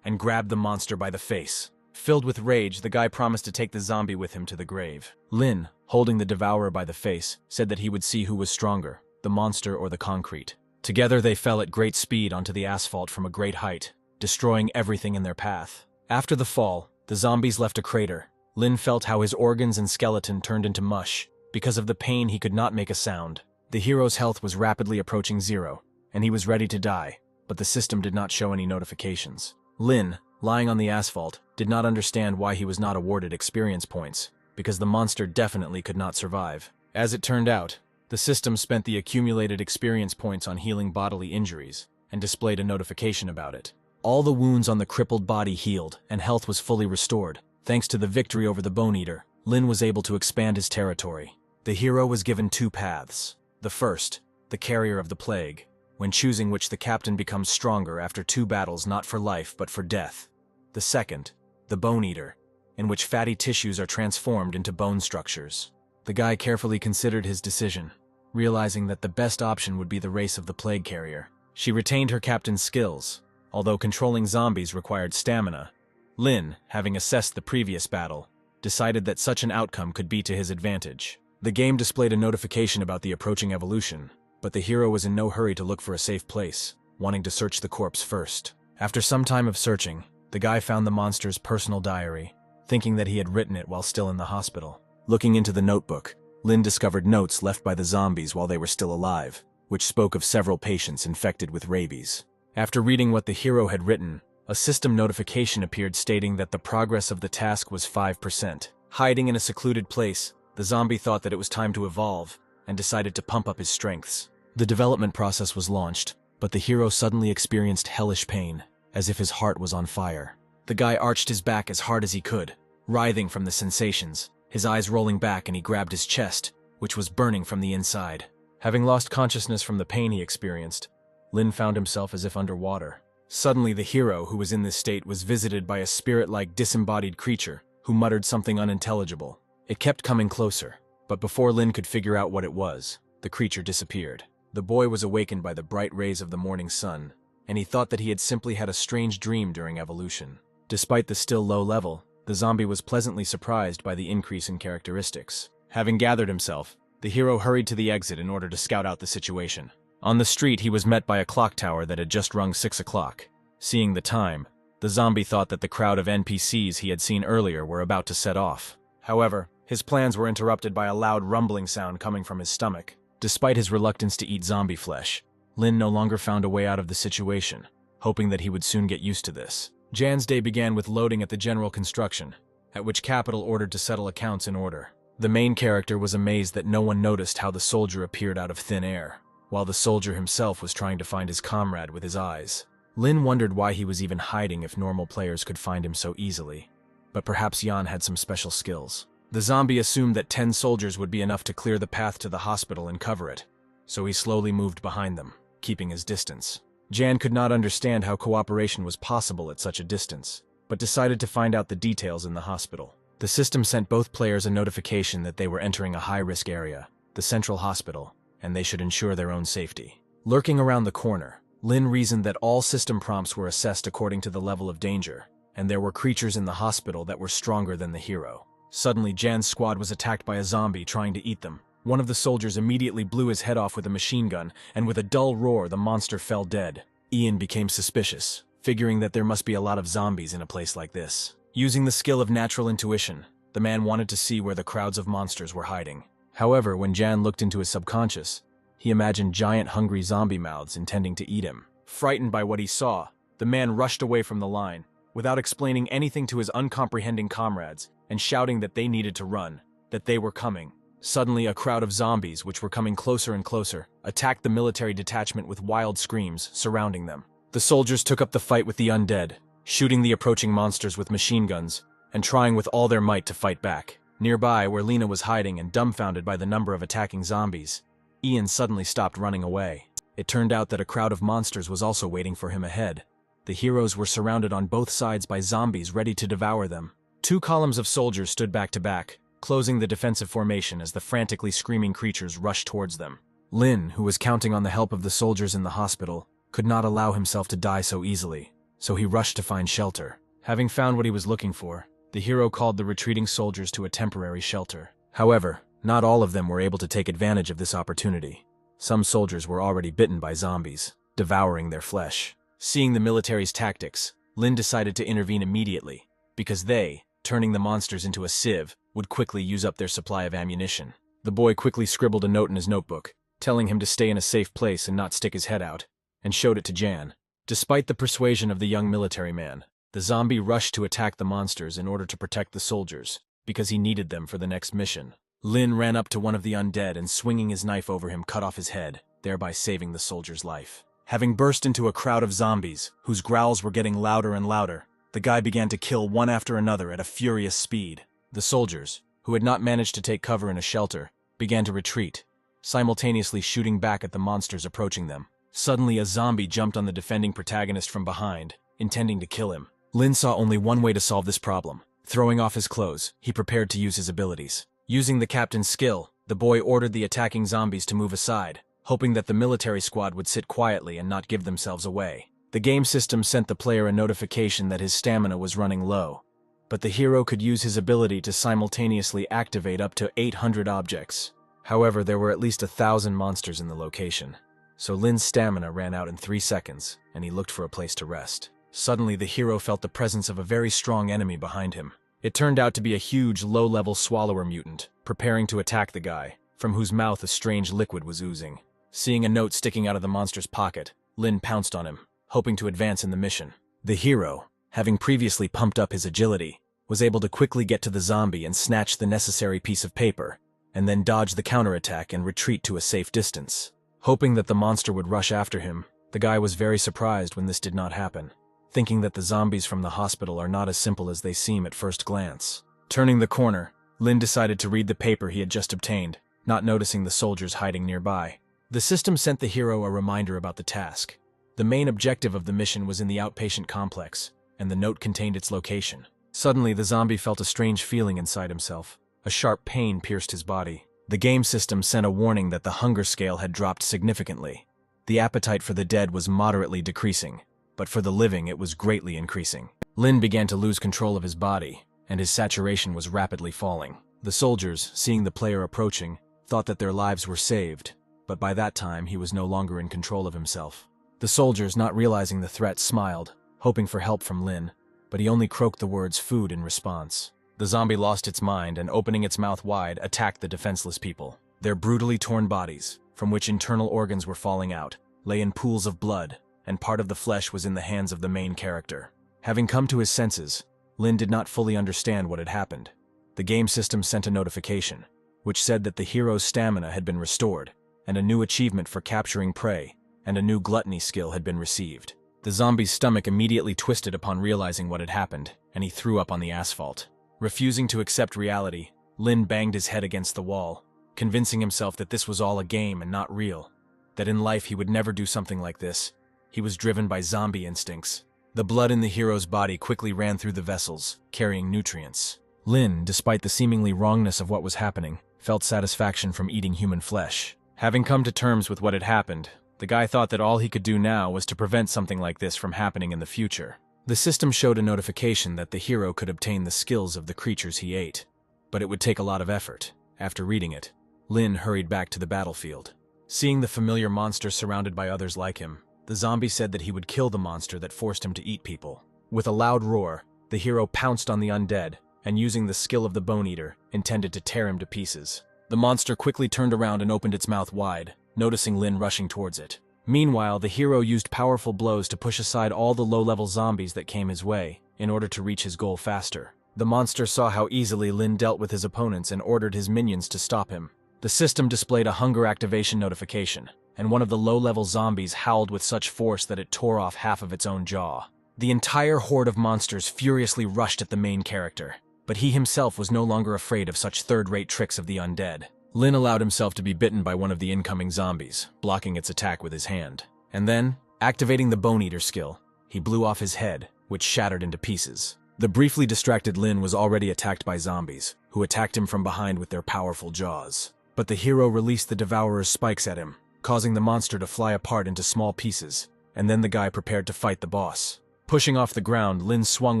and grabbed the monster by the face. Filled with rage, the guy promised to take the zombie with him to the grave. Lin, holding the devourer by the face, said that he would see who was stronger, the monster or the concrete. Together they fell at great speed onto the asphalt from a great height, destroying everything in their path. After the fall, the zombies left a crater. Lin felt how his organs and skeleton turned into mush. Because of the pain, he could not make a sound. The hero's health was rapidly approaching zero, and he was ready to die, but the system did not show any notifications. Lin, lying on the asphalt, did not understand why he was not awarded experience points, because the monster definitely could not survive. As it turned out, the system spent the accumulated experience points on healing bodily injuries, and displayed a notification about it. All the wounds on the crippled body healed, and health was fully restored. Thanks to the victory over the Bone Eater, Lin was able to expand his territory. The hero was given two paths. The first, the carrier of the plague, when choosing which the captain becomes stronger after 2 battles not for life but for death. The second, the Bone Eater, in which fatty tissues are transformed into bone structures. The guy carefully considered his decision, realizing that the best option would be the race of the plague carrier. She retained her captain's skills, although controlling zombies required stamina. Lin, having assessed the previous battle, decided that such an outcome could be to his advantage. The game displayed a notification about the approaching evolution, but the hero was in no hurry to look for a safe place, wanting to search the corpse first. After some time of searching, the guy found the monster's personal diary, thinking that he had written it while still in the hospital. Looking into the notebook, Lin discovered notes left by the zombies while they were still alive, which spoke of several patients infected with rabies. After reading what the hero had written, a system notification appeared stating that the progress of the task was 5%. Hiding in a secluded place, The zombie thought that it was time to evolve and decided to pump up his strengths. The development process was launched, but the hero suddenly experienced hellish pain, as if his heart was on fire. The guy arched his back as hard as he could, writhing from the sensations, his eyes rolling back, and he grabbed his chest, which was burning from the inside. Having lost consciousness from the pain he experienced, Lin found himself as if underwater. Suddenly, the hero, who was in this state, was visited by a spirit-like disembodied creature who muttered something unintelligible. It kept coming closer, but before Lin could figure out what it was, the creature disappeared. The boy was awakened by the bright rays of the morning sun, and he thought that he had simply had a strange dream during evolution. Despite the still low level, the zombie was pleasantly surprised by the increase in characteristics. Having gathered himself, the hero hurried to the exit in order to scout out the situation. On the street, he was met by a clock tower that had just rung 6 o'clock. Seeing the time, the zombie thought that the crowd of NPCs he had seen earlier were about to set off. However, his plans were interrupted by a loud rumbling sound coming from his stomach. Despite his reluctance to eat zombie flesh, Lin no longer found a way out of the situation, hoping that he would soon get used to this. Jan's day began with loading at the general construction, at which Capital ordered to settle accounts in order. The main character was amazed that no one noticed how the soldier appeared out of thin air, while the soldier himself was trying to find his comrade with his eyes. Lin wondered why he was even hiding if normal players could find him so easily, but perhaps Jan had some special skills. The zombie assumed that 10 soldiers would be enough to clear the path to the hospital and cover it, so he slowly moved behind them, keeping his distance. Jan could not understand how cooperation was possible at such a distance, but decided to find out the details in the hospital. The system sent both players a notification that they were entering a high-risk area, the central hospital, and they should ensure their own safety. Lurking around the corner, Lin reasoned that all system prompts were assessed according to the level of danger, and there were creatures in the hospital that were stronger than the hero. Suddenly, Jan's squad was attacked by a zombie trying to eat them. One of the soldiers immediately blew his head off with a machine gun, and with a dull roar, the monster fell dead. Ian became suspicious, figuring that there must be a lot of zombies in a place like this. Using the skill of natural intuition, the man wanted to see where the crowds of monsters were hiding. However, when Jan looked into his subconscious, he imagined giant hungry zombie mouths intending to eat him. Frightened by what he saw, the man rushed away from the line, without explaining anything to his uncomprehending comrades, and shouting that they needed to run, that they were coming. Suddenly, a crowd of zombies, which were coming closer and closer, attacked the military detachment with wild screams, surrounding them. The soldiers took up the fight with the undead, shooting the approaching monsters with machine guns, and trying with all their might to fight back. Nearby, where Lena was hiding and dumbfounded by the number of attacking zombies, Ian suddenly stopped running away. It turned out that a crowd of monsters was also waiting for him ahead. The heroes were surrounded on both sides by zombies ready to devour them. 2 columns of soldiers stood back to back, closing the defensive formation as the frantically screaming creatures rushed towards them. Lin, who was counting on the help of the soldiers in the hospital, could not allow himself to die so easily, so he rushed to find shelter. Having found what he was looking for, the hero called the retreating soldiers to a temporary shelter. However, not all of them were able to take advantage of this opportunity. Some soldiers were already bitten by zombies, devouring their flesh. Seeing the military's tactics, Lin decided to intervene immediately, because they, turning the monsters into a sieve, would quickly use up their supply of ammunition. The boy quickly scribbled a note in his notebook, telling him to stay in a safe place and not stick his head out, and showed it to Jan. Despite the persuasion of the young military man, the zombie rushed to attack the monsters in order to protect the soldiers, because he needed them for the next mission. Lin ran up to one of the undead and, swinging his knife over him, cut off his head, thereby saving the soldier's life. Having burst into a crowd of zombies, whose growls were getting louder and louder, the guy began to kill one after another at a furious speed. The soldiers, who had not managed to take cover in a shelter, began to retreat, simultaneously shooting back at the monsters approaching them. Suddenly, a zombie jumped on the defending protagonist from behind, intending to kill him. Lin saw only one way to solve this problem. Throwing off his clothes, he prepared to use his abilities. Using the captain's skill, the boy ordered the attacking zombies to move aside, hoping that the military squad would sit quietly and not give themselves away. The game system sent the player a notification that his stamina was running low, but the hero could use his ability to simultaneously activate up to 800 objects. However, there were at least 1,000 monsters in the location, so Lin's stamina ran out in 3 seconds, and he looked for a place to rest. Suddenly, the hero felt the presence of a very strong enemy behind him. It turned out to be a huge, low-level swallower mutant, preparing to attack the guy, from whose mouth a strange liquid was oozing. Seeing a note sticking out of the monster's pocket, Lin pounced on him, hoping to advance in the mission. The hero, having previously pumped up his agility, was able to quickly get to the zombie and snatch the necessary piece of paper, and then dodge the counterattack and retreat to a safe distance. Hoping that the monster would rush after him, the guy was very surprised when this did not happen, thinking that the zombies from the hospital are not as simple as they seem at first glance. Turning the corner, Lin decided to read the paper he had just obtained, not noticing the soldiers hiding nearby. The system sent the hero a reminder about the task. The main objective of the mission was in the outpatient complex, and the note contained its location. Suddenly, the zombie felt a strange feeling inside himself. A sharp pain pierced his body. The game system sent a warning that the hunger scale had dropped significantly. The appetite for the dead was moderately decreasing, but for the living it was greatly increasing. Lin began to lose control of his body, and his saturation was rapidly falling. The soldiers, seeing the player approaching, thought that their lives were saved, but by that time he was no longer in control of himself. The soldiers, not realizing the threat, smiled, hoping for help from Lin, but he only croaked the words food in response. The zombie lost its mind and, opening its mouth wide, attacked the defenseless people. Their brutally torn bodies, from which internal organs were falling out, lay in pools of blood, and part of the flesh was in the hands of the main character. Having come to his senses, Lin did not fully understand what had happened. The game system sent a notification, which said that the hero's stamina had been restored, and a new achievement for capturing prey, and a new gluttony skill had been received. The zombie's stomach immediately twisted upon realizing what had happened, and he threw up on the asphalt. Refusing to accept reality, Lin banged his head against the wall, convincing himself that this was all a game and not real, that in life he would never do something like this. He was driven by zombie instincts. The blood in the hero's body quickly ran through the vessels, carrying nutrients. Lin, despite the seemingly wrongness of what was happening, felt satisfaction from eating human flesh. Having come to terms with what had happened, the guy thought that all he could do now was to prevent something like this from happening in the future. The system showed a notification that the hero could obtain the skills of the creatures he ate, but it would take a lot of effort. After reading it, Lin hurried back to the battlefield. Seeing the familiar monster surrounded by others like him, the zombie said that he would kill the monster that forced him to eat people. With a loud roar, the hero pounced on the undead, and using the skill of the Bone Eater, intended to tear him to pieces. The monster quickly turned around and opened its mouth wide, noticing Lin rushing towards it. Meanwhile, the hero used powerful blows to push aside all the low-level zombies that came his way, in order to reach his goal faster. The monster saw how easily Lin dealt with his opponents and ordered his minions to stop him. The system displayed a hunger activation notification, and one of the low-level zombies howled with such force that it tore off half of its own jaw. The entire horde of monsters furiously rushed at the main character, but he himself was no longer afraid of such third-rate tricks of the undead. Lin allowed himself to be bitten by one of the incoming zombies, blocking its attack with his hand. And then, activating the Bone Eater skill, he blew off his head, which shattered into pieces. The briefly distracted Lin was already attacked by zombies, who attacked him from behind with their powerful jaws. But the hero released the Devourer's spikes at him, causing the monster to fly apart into small pieces, and then the guy prepared to fight the boss. Pushing off the ground, Lin swung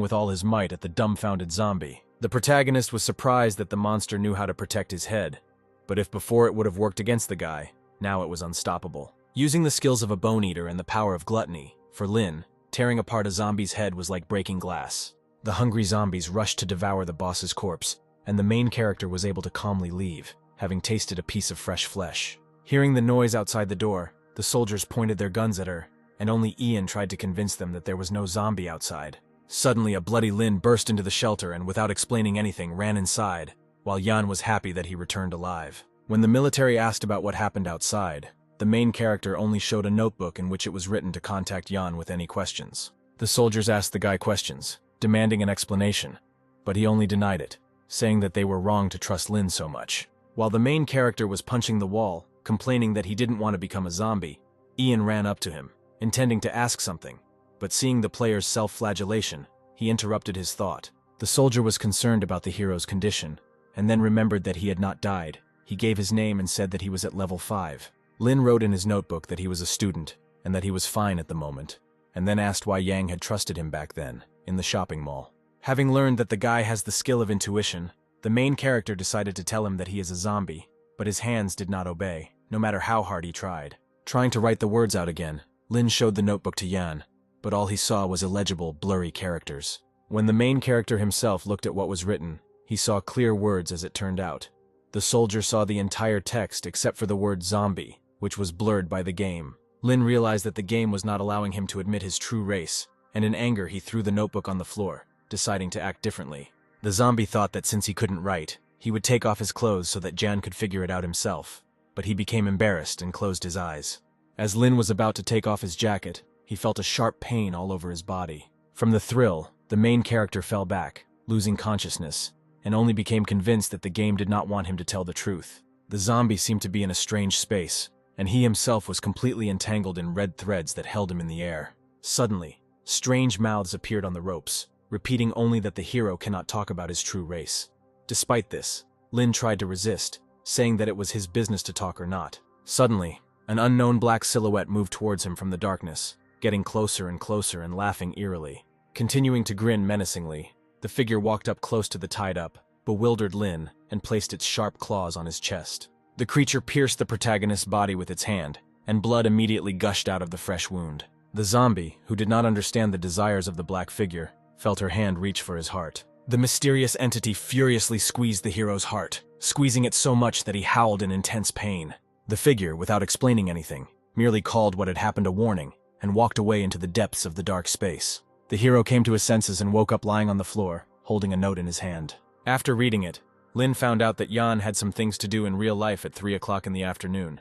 with all his might at the dumbfounded zombie. The protagonist was surprised that the monster knew how to protect his head, but if before it would have worked against the guy, now it was unstoppable. Using the skills of a Bone Eater and the power of gluttony, for Lin, tearing apart a zombie's head was like breaking glass. The hungry zombies rushed to devour the boss's corpse, and the main character was able to calmly leave, having tasted a piece of fresh flesh. Hearing the noise outside the door, the soldiers pointed their guns at her, and only Ian tried to convince them that there was no zombie outside. Suddenly, a bloody Lin burst into the shelter and, without explaining anything, ran inside, while Jan was happy that he returned alive. When the military asked about what happened outside, the main character only showed a notebook in which it was written to contact Jan with any questions. The soldiers asked the guy questions, demanding an explanation, but he only denied it, saying that they were wrong to trust Lin so much. While the main character was punching the wall, complaining that he didn't want to become a zombie, Ian ran up to him, intending to ask something, but seeing the player's self-flagellation, he interrupted his thought. The soldier was concerned about the hero's condition, and then remembered that he had not died. He gave his name and said that he was at level 5. Lin wrote in his notebook that he was a student, and that he was fine at the moment, and then asked why Yang had trusted him back then, in the shopping mall. Having learned that the guy has the skill of intuition, the main character decided to tell him that he is a zombie, but his hands did not obey, no matter how hard he tried. Trying to write the words out again, Lin showed the notebook to Yan, but all he saw was illegible, blurry characters. When the main character himself looked at what was written, he saw clear words as it turned out. The soldier saw the entire text except for the word zombie, which was blurred by the game. Lin realized that the game was not allowing him to admit his true race, and in anger he threw the notebook on the floor, deciding to act differently. The zombie thought that since he couldn't write, He would take off his clothes so that Jan could figure it out himself, but he became embarrassed and closed his eyes. As Lin was about to take off his jacket, he felt a sharp pain all over his body. From the thrill, the main character fell back, losing consciousness, and only became convinced that the game did not want him to tell the truth. The zombie seemed to be in a strange space, and he himself was completely entangled in red threads that held him in the air. Suddenly, strange mouths appeared on the ropes, repeating only that the hero cannot talk about his true race. Despite this, Lin tried to resist, saying that it was his business to talk or not. Suddenly, an unknown black silhouette moved towards him from the darkness, getting closer and closer and laughing eerily. Continuing to grin menacingly, the figure walked up close to the tied-up, bewildered Lin and placed its sharp claws on his chest. The creature pierced the protagonist's body with its hand, and blood immediately gushed out of the fresh wound. The zombie, who did not understand the desires of the black figure, felt her hand reach for his heart. The mysterious entity furiously squeezed the hero's heart, squeezing it so much that he howled in intense pain. The figure, without explaining anything, merely called what had happened a warning, and walked away into the depths of the dark space. The hero came to his senses and woke up lying on the floor, holding a note in his hand. After reading it, Lin found out that Jan had some things to do in real life at 3 o'clock in the afternoon,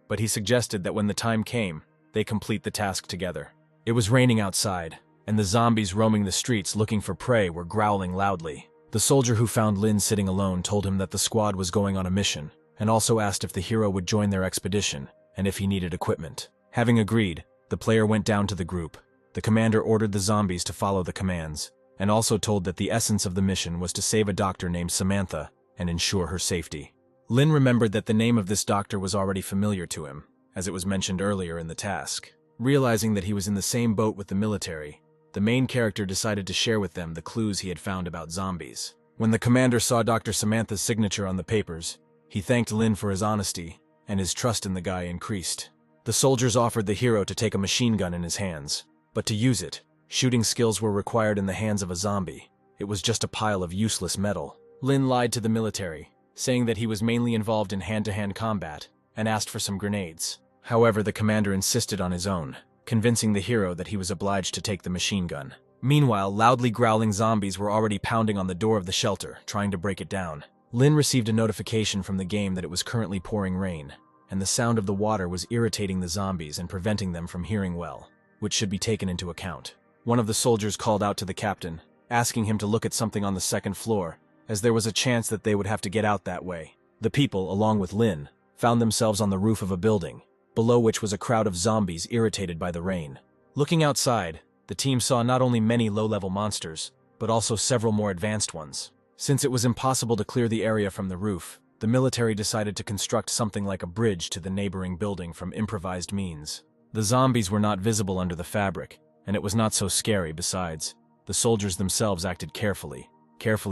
but he suggested that when the time came, they complete the task together. It was raining outside, and the zombies roaming the streets looking for prey were growling loudly. The soldier who found Lin sitting alone told him that the squad was going on a mission, and also asked if the hero would join their expedition, and if he needed equipment. Having agreed, the player went down to the group. The commander ordered the zombies to follow the commands, and also told that the essence of the mission was to save a doctor named Samantha and ensure her safety. Lin remembered that the name of this doctor was already familiar to him, as it was mentioned earlier in the task. Realizing that he was in the same boat with the military, the main character decided to share with them the clues he had found about zombies. When the commander saw Dr. Samantha's signature on the papers, he thanked Lin for his honesty, and his trust in the guy increased. The soldiers offered the hero to take a machine gun in his hands, but to use it, shooting skills were required in the hands of a zombie. It was just a pile of useless metal. Lin lied to the military, saying that he was mainly involved in hand-to-hand combat, and asked for some grenades. However, the commander insisted on his own, convincing the hero that he was obliged to take the machine gun. Meanwhile, loudly growling zombies were already pounding on the door of the shelter, trying to break it down. Lin received a notification from the game that it was currently pouring rain, and the sound of the water was irritating the zombies and preventing them from hearing well, which should be taken into account. One of the soldiers called out to the captain, asking him to look at something on the second floor, as there was a chance that they would have to get out that way. The people, along with Lin, found themselves on the roof of a building, below which was a crowd of zombies irritated by the rain. Looking outside, the team saw not only many low-level monsters, but also several more advanced ones. Since it was impossible to clear the area from the roof, the military decided to construct something like a bridge to the neighboring building from improvised means. The zombies were not visible under the fabric, and it was not so scary. Besides, the soldiers themselves acted carefully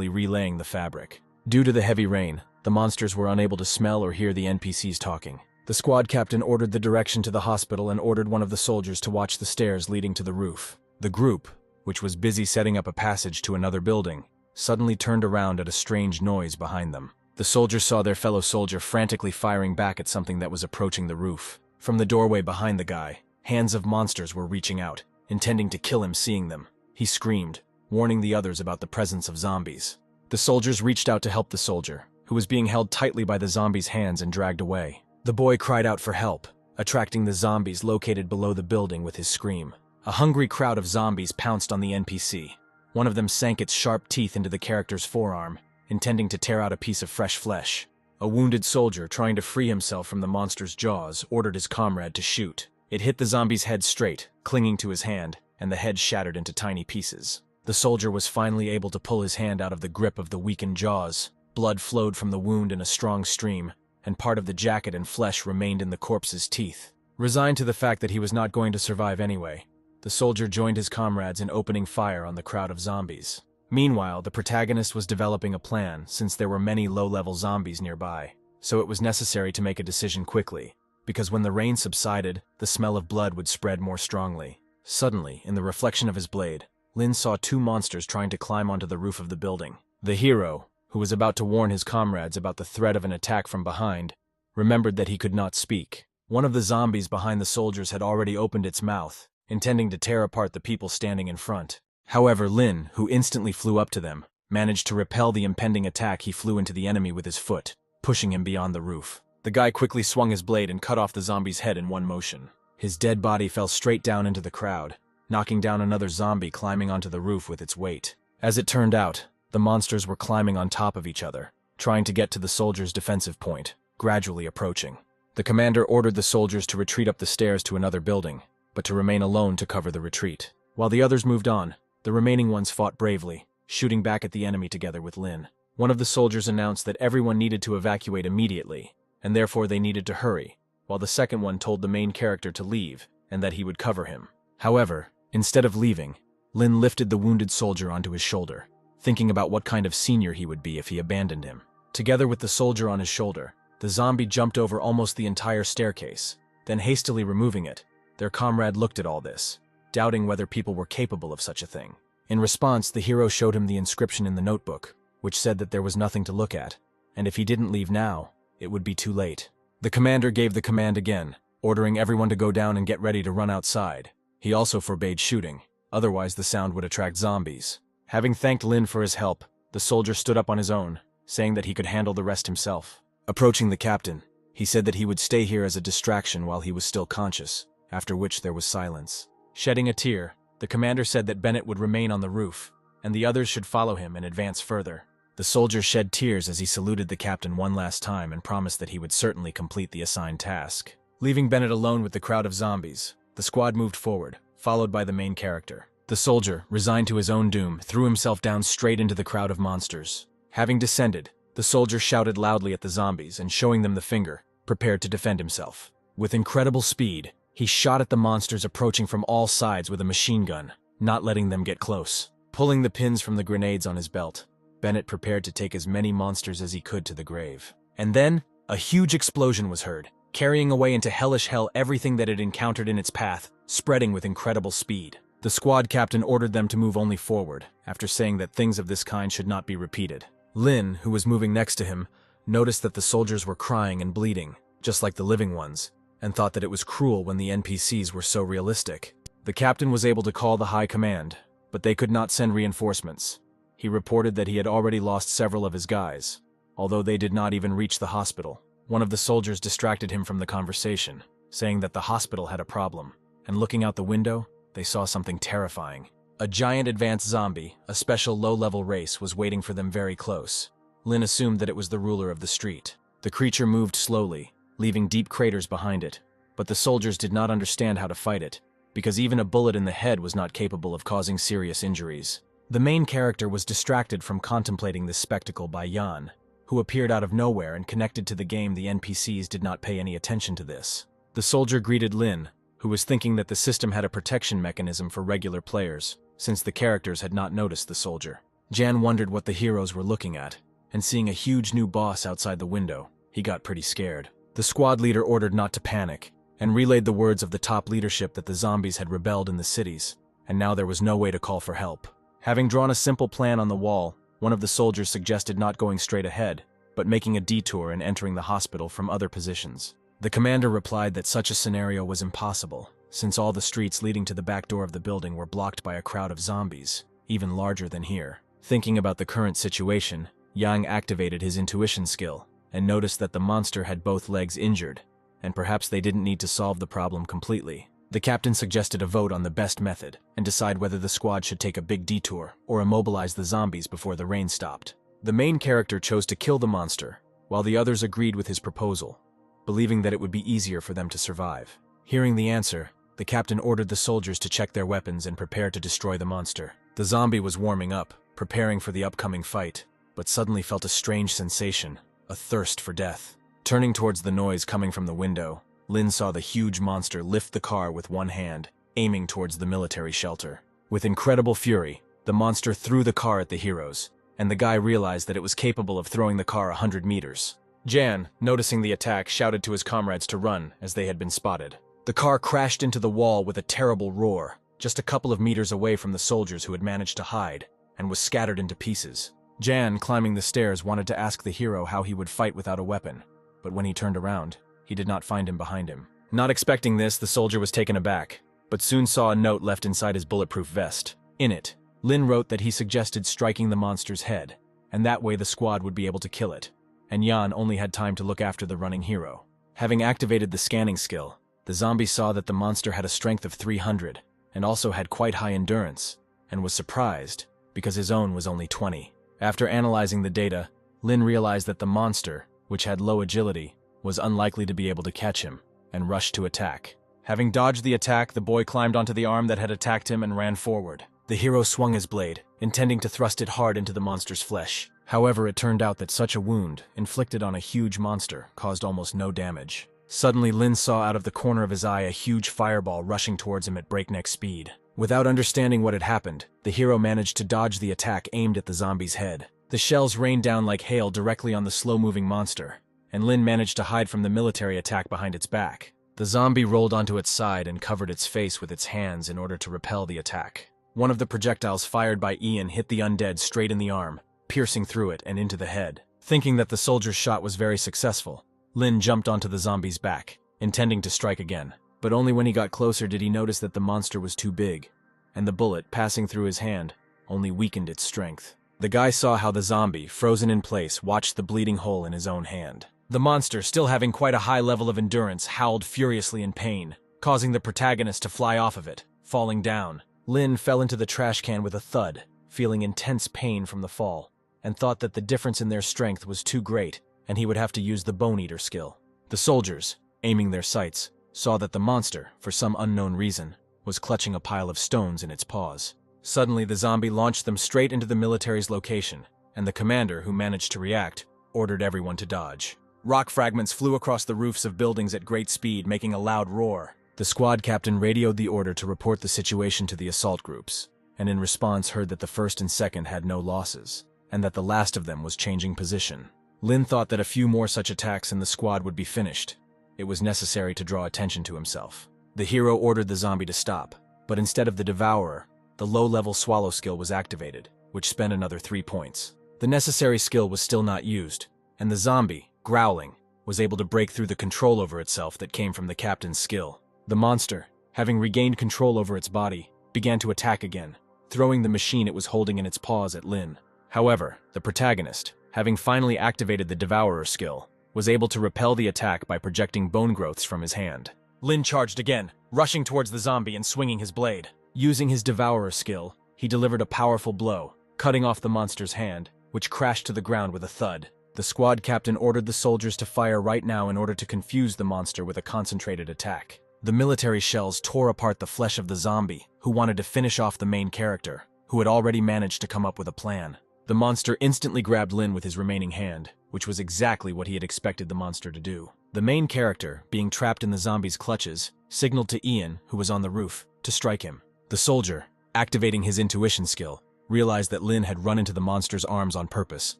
relaying the fabric. Due to the heavy rain, the monsters were unable to smell or hear the NPCs talking. The squad captain ordered the direction to the hospital and ordered one of the soldiers to watch the stairs leading to the roof. The group, which was busy setting up a passage to another building, suddenly turned around at a strange noise behind them. The soldiers saw their fellow soldier frantically firing back at something that was approaching the roof. From the doorway behind the guy, hands of monsters were reaching out, intending to kill him seeing them. He screamed, warning the others about the presence of zombies. The soldiers reached out to help the soldier, who was being held tightly by the zombies' hands and dragged away. The boy cried out for help, attracting the zombies located below the building with his scream. A hungry crowd of zombies pounced on the NPC. One of them sank its sharp teeth into the character's forearm, intending to tear out a piece of fresh flesh. A wounded soldier, trying to free himself from the monster's jaws, ordered his comrade to shoot. It hit the zombie's head straight, clinging to his hand, and the head shattered into tiny pieces. The soldier was finally able to pull his hand out of the grip of the weakened jaws. Blood flowed from the wound in a strong stream, and part of the jacket and flesh remained in the corpse's teeth. Resigned to the fact that he was not going to survive anyway, the soldier joined his comrades in opening fire on the crowd of zombies. Meanwhile, the protagonist was developing a plan since there were many low-level zombies nearby, so it was necessary to make a decision quickly, because when the rain subsided, the smell of blood would spread more strongly. Suddenly, in the reflection of his blade, Lin saw two monsters trying to climb onto the roof of the building. The hero, who was about to warn his comrades about the threat of an attack from behind, remembered that he could not speak. One of the zombies behind the soldiers had already opened its mouth, intending to tear apart the people standing in front. However, Lin, who instantly flew up to them, managed to repel the impending attack. He flew into the enemy with his foot, pushing him beyond the roof. The guy quickly swung his blade and cut off the zombie's head in one motion. His dead body fell straight down into the crowd, knocking down another zombie climbing onto the roof with its weight. As it turned out, the monsters were climbing on top of each other, trying to get to the soldiers' defensive point, gradually approaching. The commander ordered the soldiers to retreat up the stairs to another building, but to remain alone to cover the retreat. While the others moved on, the remaining ones fought bravely, shooting back at the enemy together with Lin. One of the soldiers announced that everyone needed to evacuate immediately, and therefore they needed to hurry, while the second one told the main character to leave, and that he would cover him. However, instead of leaving, Lin lifted the wounded soldier onto his shoulder, thinking about what kind of senior he would be if he abandoned him. Together with the soldier on his shoulder, the zombie jumped over almost the entire staircase, then hastily removing it. Their comrade looked at all this, doubting whether people were capable of such a thing. In response, the hero showed him the inscription in the notebook, which said that there was nothing to look at, and if he didn't leave now, it would be too late. The commander gave the command again, ordering everyone to go down and get ready to run outside. He also forbade shooting, otherwise the sound would attract zombies. Having thanked Lin for his help, the soldier stood up on his own, saying that he could handle the rest himself. Approaching the captain, he said that he would stay here as a distraction while he was still conscious, after which there was silence. Shedding a tear, the commander said that Bennett would remain on the roof, and the others should follow him and advance further. The soldier shed tears as he saluted the captain one last time and promised that he would certainly complete the assigned task. Leaving Bennett alone with the crowd of zombies, the squad moved forward, followed by the main character. The soldier, resigned to his own doom, threw himself down straight into the crowd of monsters. Having descended, the soldier shouted loudly at the zombies and, showing them the finger, prepared to defend himself. With incredible speed, he shot at the monsters approaching from all sides with a machine gun, not letting them get close. Pulling the pins from the grenades on his belt, Bennett prepared to take as many monsters as he could to the grave. And then, a huge explosion was heard, carrying away into hellish hell everything that it encountered in its path, spreading with incredible speed. The squad captain ordered them to move only forward, after saying that things of this kind should not be repeated. Lin, who was moving next to him, noticed that the soldiers were crying and bleeding, just like the living ones, and thought that it was cruel when the NPCs were so realistic. The captain was able to call the high command, but they could not send reinforcements. He reported that he had already lost several of his guys, although they did not even reach the hospital. One of the soldiers distracted him from the conversation, saying that the hospital had a problem, and looking out the window, they saw something terrifying. A giant advanced zombie, a special low-level race, was waiting for them very close. Lin assumed that it was the ruler of the street. The creature moved slowly, leaving deep craters behind it, but the soldiers did not understand how to fight it, because even a bullet in the head was not capable of causing serious injuries. The main character was distracted from contemplating this spectacle by Yan, who appeared out of nowhere and connected to the game. The NPCs did not pay any attention to this. The soldier greeted Lin, who was thinking that the system had a protection mechanism for regular players, since the characters had not noticed the soldier. Jan wondered what the heroes were looking at, and seeing a huge new boss outside the window, he got pretty scared. The squad leader ordered not to panic, and relayed the words of the top leadership that the zombies had rebelled in the cities, and now there was no way to call for help. Having drawn a simple plan on the wall, one of the soldiers suggested not going straight ahead, but making a detour and entering the hospital from other positions. The commander replied that such a scenario was impossible, since all the streets leading to the back door of the building were blocked by a crowd of zombies, even larger than here. Thinking about the current situation, Yang activated his intuition skill, and noticed that the monster had both legs injured, and perhaps they didn't need to solve the problem completely. The captain suggested a vote on the best method, and decide whether the squad should take a big detour, or immobilize the zombies before the rain stopped. The main character chose to kill the monster, while the others agreed with his proposal, believing that it would be easier for them to survive. Hearing the answer, the captain ordered the soldiers to check their weapons and prepare to destroy the monster. The zombie was warming up, preparing for the upcoming fight, but suddenly felt a strange sensation, a thirst for death. Turning towards the noise coming from the window, Lin saw the huge monster lift the car with one hand, aiming towards the military shelter. With incredible fury, the monster threw the car at the heroes, and the guy realized that it was capable of throwing the car 100 meters. Jan, noticing the attack, shouted to his comrades to run, as they had been spotted. The car crashed into the wall with a terrible roar, just a couple of meters away from the soldiers who had managed to hide, and was scattered into pieces. Jan, climbing the stairs, wanted to ask the hero how he would fight without a weapon, but when he turned around, he did not find him behind him. Not expecting this, the soldier was taken aback, but soon saw a note left inside his bulletproof vest. In it, Lin wrote that he suggested striking the monster's head, and that way the squad would be able to kill it, and Yan only had time to look after the running hero. Having activated the scanning skill, the zombie saw that the monster had a strength of 300, and also had quite high endurance, and was surprised, because his own was only 20. After analyzing the data, Lin realized that the monster, which had low agility, was unlikely to be able to catch him, and rushed to attack. Having dodged the attack, the boy climbed onto the arm that had attacked him and ran forward. The hero swung his blade, intending to thrust it hard into the monster's flesh. However, it turned out that such a wound, inflicted on a huge monster, caused almost no damage. Suddenly, Lin saw out of the corner of his eye a huge fireball rushing towards him at breakneck speed. Without understanding what had happened, the hero managed to dodge the attack aimed at the zombie's head. The shells rained down like hail directly on the slow-moving monster, and Lin managed to hide from the military attack behind its back. The zombie rolled onto its side and covered its face with its hands in order to repel the attack. One of the projectiles fired by Ian hit the undead straight in the arm, piercing through it and into the head. Thinking that the soldier's shot was very successful, Lin jumped onto the zombie's back, intending to strike again. But only when he got closer did he notice that the monster was too big, and the bullet, passing through his hand, only weakened its strength. The guy saw how the zombie, frozen in place, watched the bleeding hole in his own hand. The monster, still having quite a high level of endurance, howled furiously in pain, causing the protagonist to fly off of it, falling down. Lin fell into the trash can with a thud, feeling intense pain from the fall, and thought that the difference in their strength was too great, and he would have to use the Bone Eater skill. The soldiers, aiming their sights, saw that the monster, for some unknown reason, was clutching a pile of stones in its paws. Suddenly, the zombie launched them straight into the military's location, and the commander, who managed to react, ordered everyone to dodge. Rock fragments flew across the roofs of buildings at great speed, making a loud roar. The squad captain radioed the order to report the situation to the assault groups, and in response heard that the first and second had no losses, and that the last of them was changing position. Lin thought that a few more such attacks and the squad would be finished. It was necessary to draw attention to himself. The hero ordered the zombie to stop, but instead of the Devourer, the low-level Swallow skill was activated, which spent another 3 points. The necessary skill was still not used, and the zombie, growling, was able to break through the control over itself that came from the captain's skill. The monster, having regained control over its body, began to attack again, throwing the machine it was holding in its paws at Lin. However, the protagonist, having finally activated the Devourer skill, was able to repel the attack by projecting bone growths from his hand. Lin charged again, rushing towards the zombie and swinging his blade. Using his Devourer skill, he delivered a powerful blow, cutting off the monster's hand, which crashed to the ground with a thud. The squad captain ordered the soldiers to fire right now in order to confuse the monster with a concentrated attack. The military shells tore apart the flesh of the zombie, who wanted to finish off the main character, who had already managed to come up with a plan. The monster instantly grabbed Lin with his remaining hand, which was exactly what he had expected the monster to do. The main character, being trapped in the zombie's clutches, signaled to Ian, who was on the roof, to strike him. The soldier, activating his intuition skill, realized that Lin had run into the monster's arms on purpose,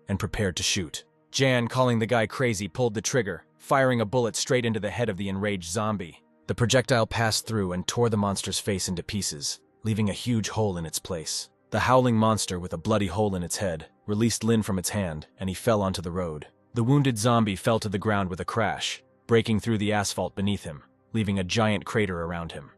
and prepared to shoot. Jan, calling the guy crazy, pulled the trigger, firing a bullet straight into the head of the enraged zombie. The projectile passed through and tore the monster's face into pieces, leaving a huge hole in its place. The howling monster, with a bloody hole in its head, released Lin from its hand, and he fell onto the road. The wounded zombie fell to the ground with a crash, breaking through the asphalt beneath him, leaving a giant crater around him.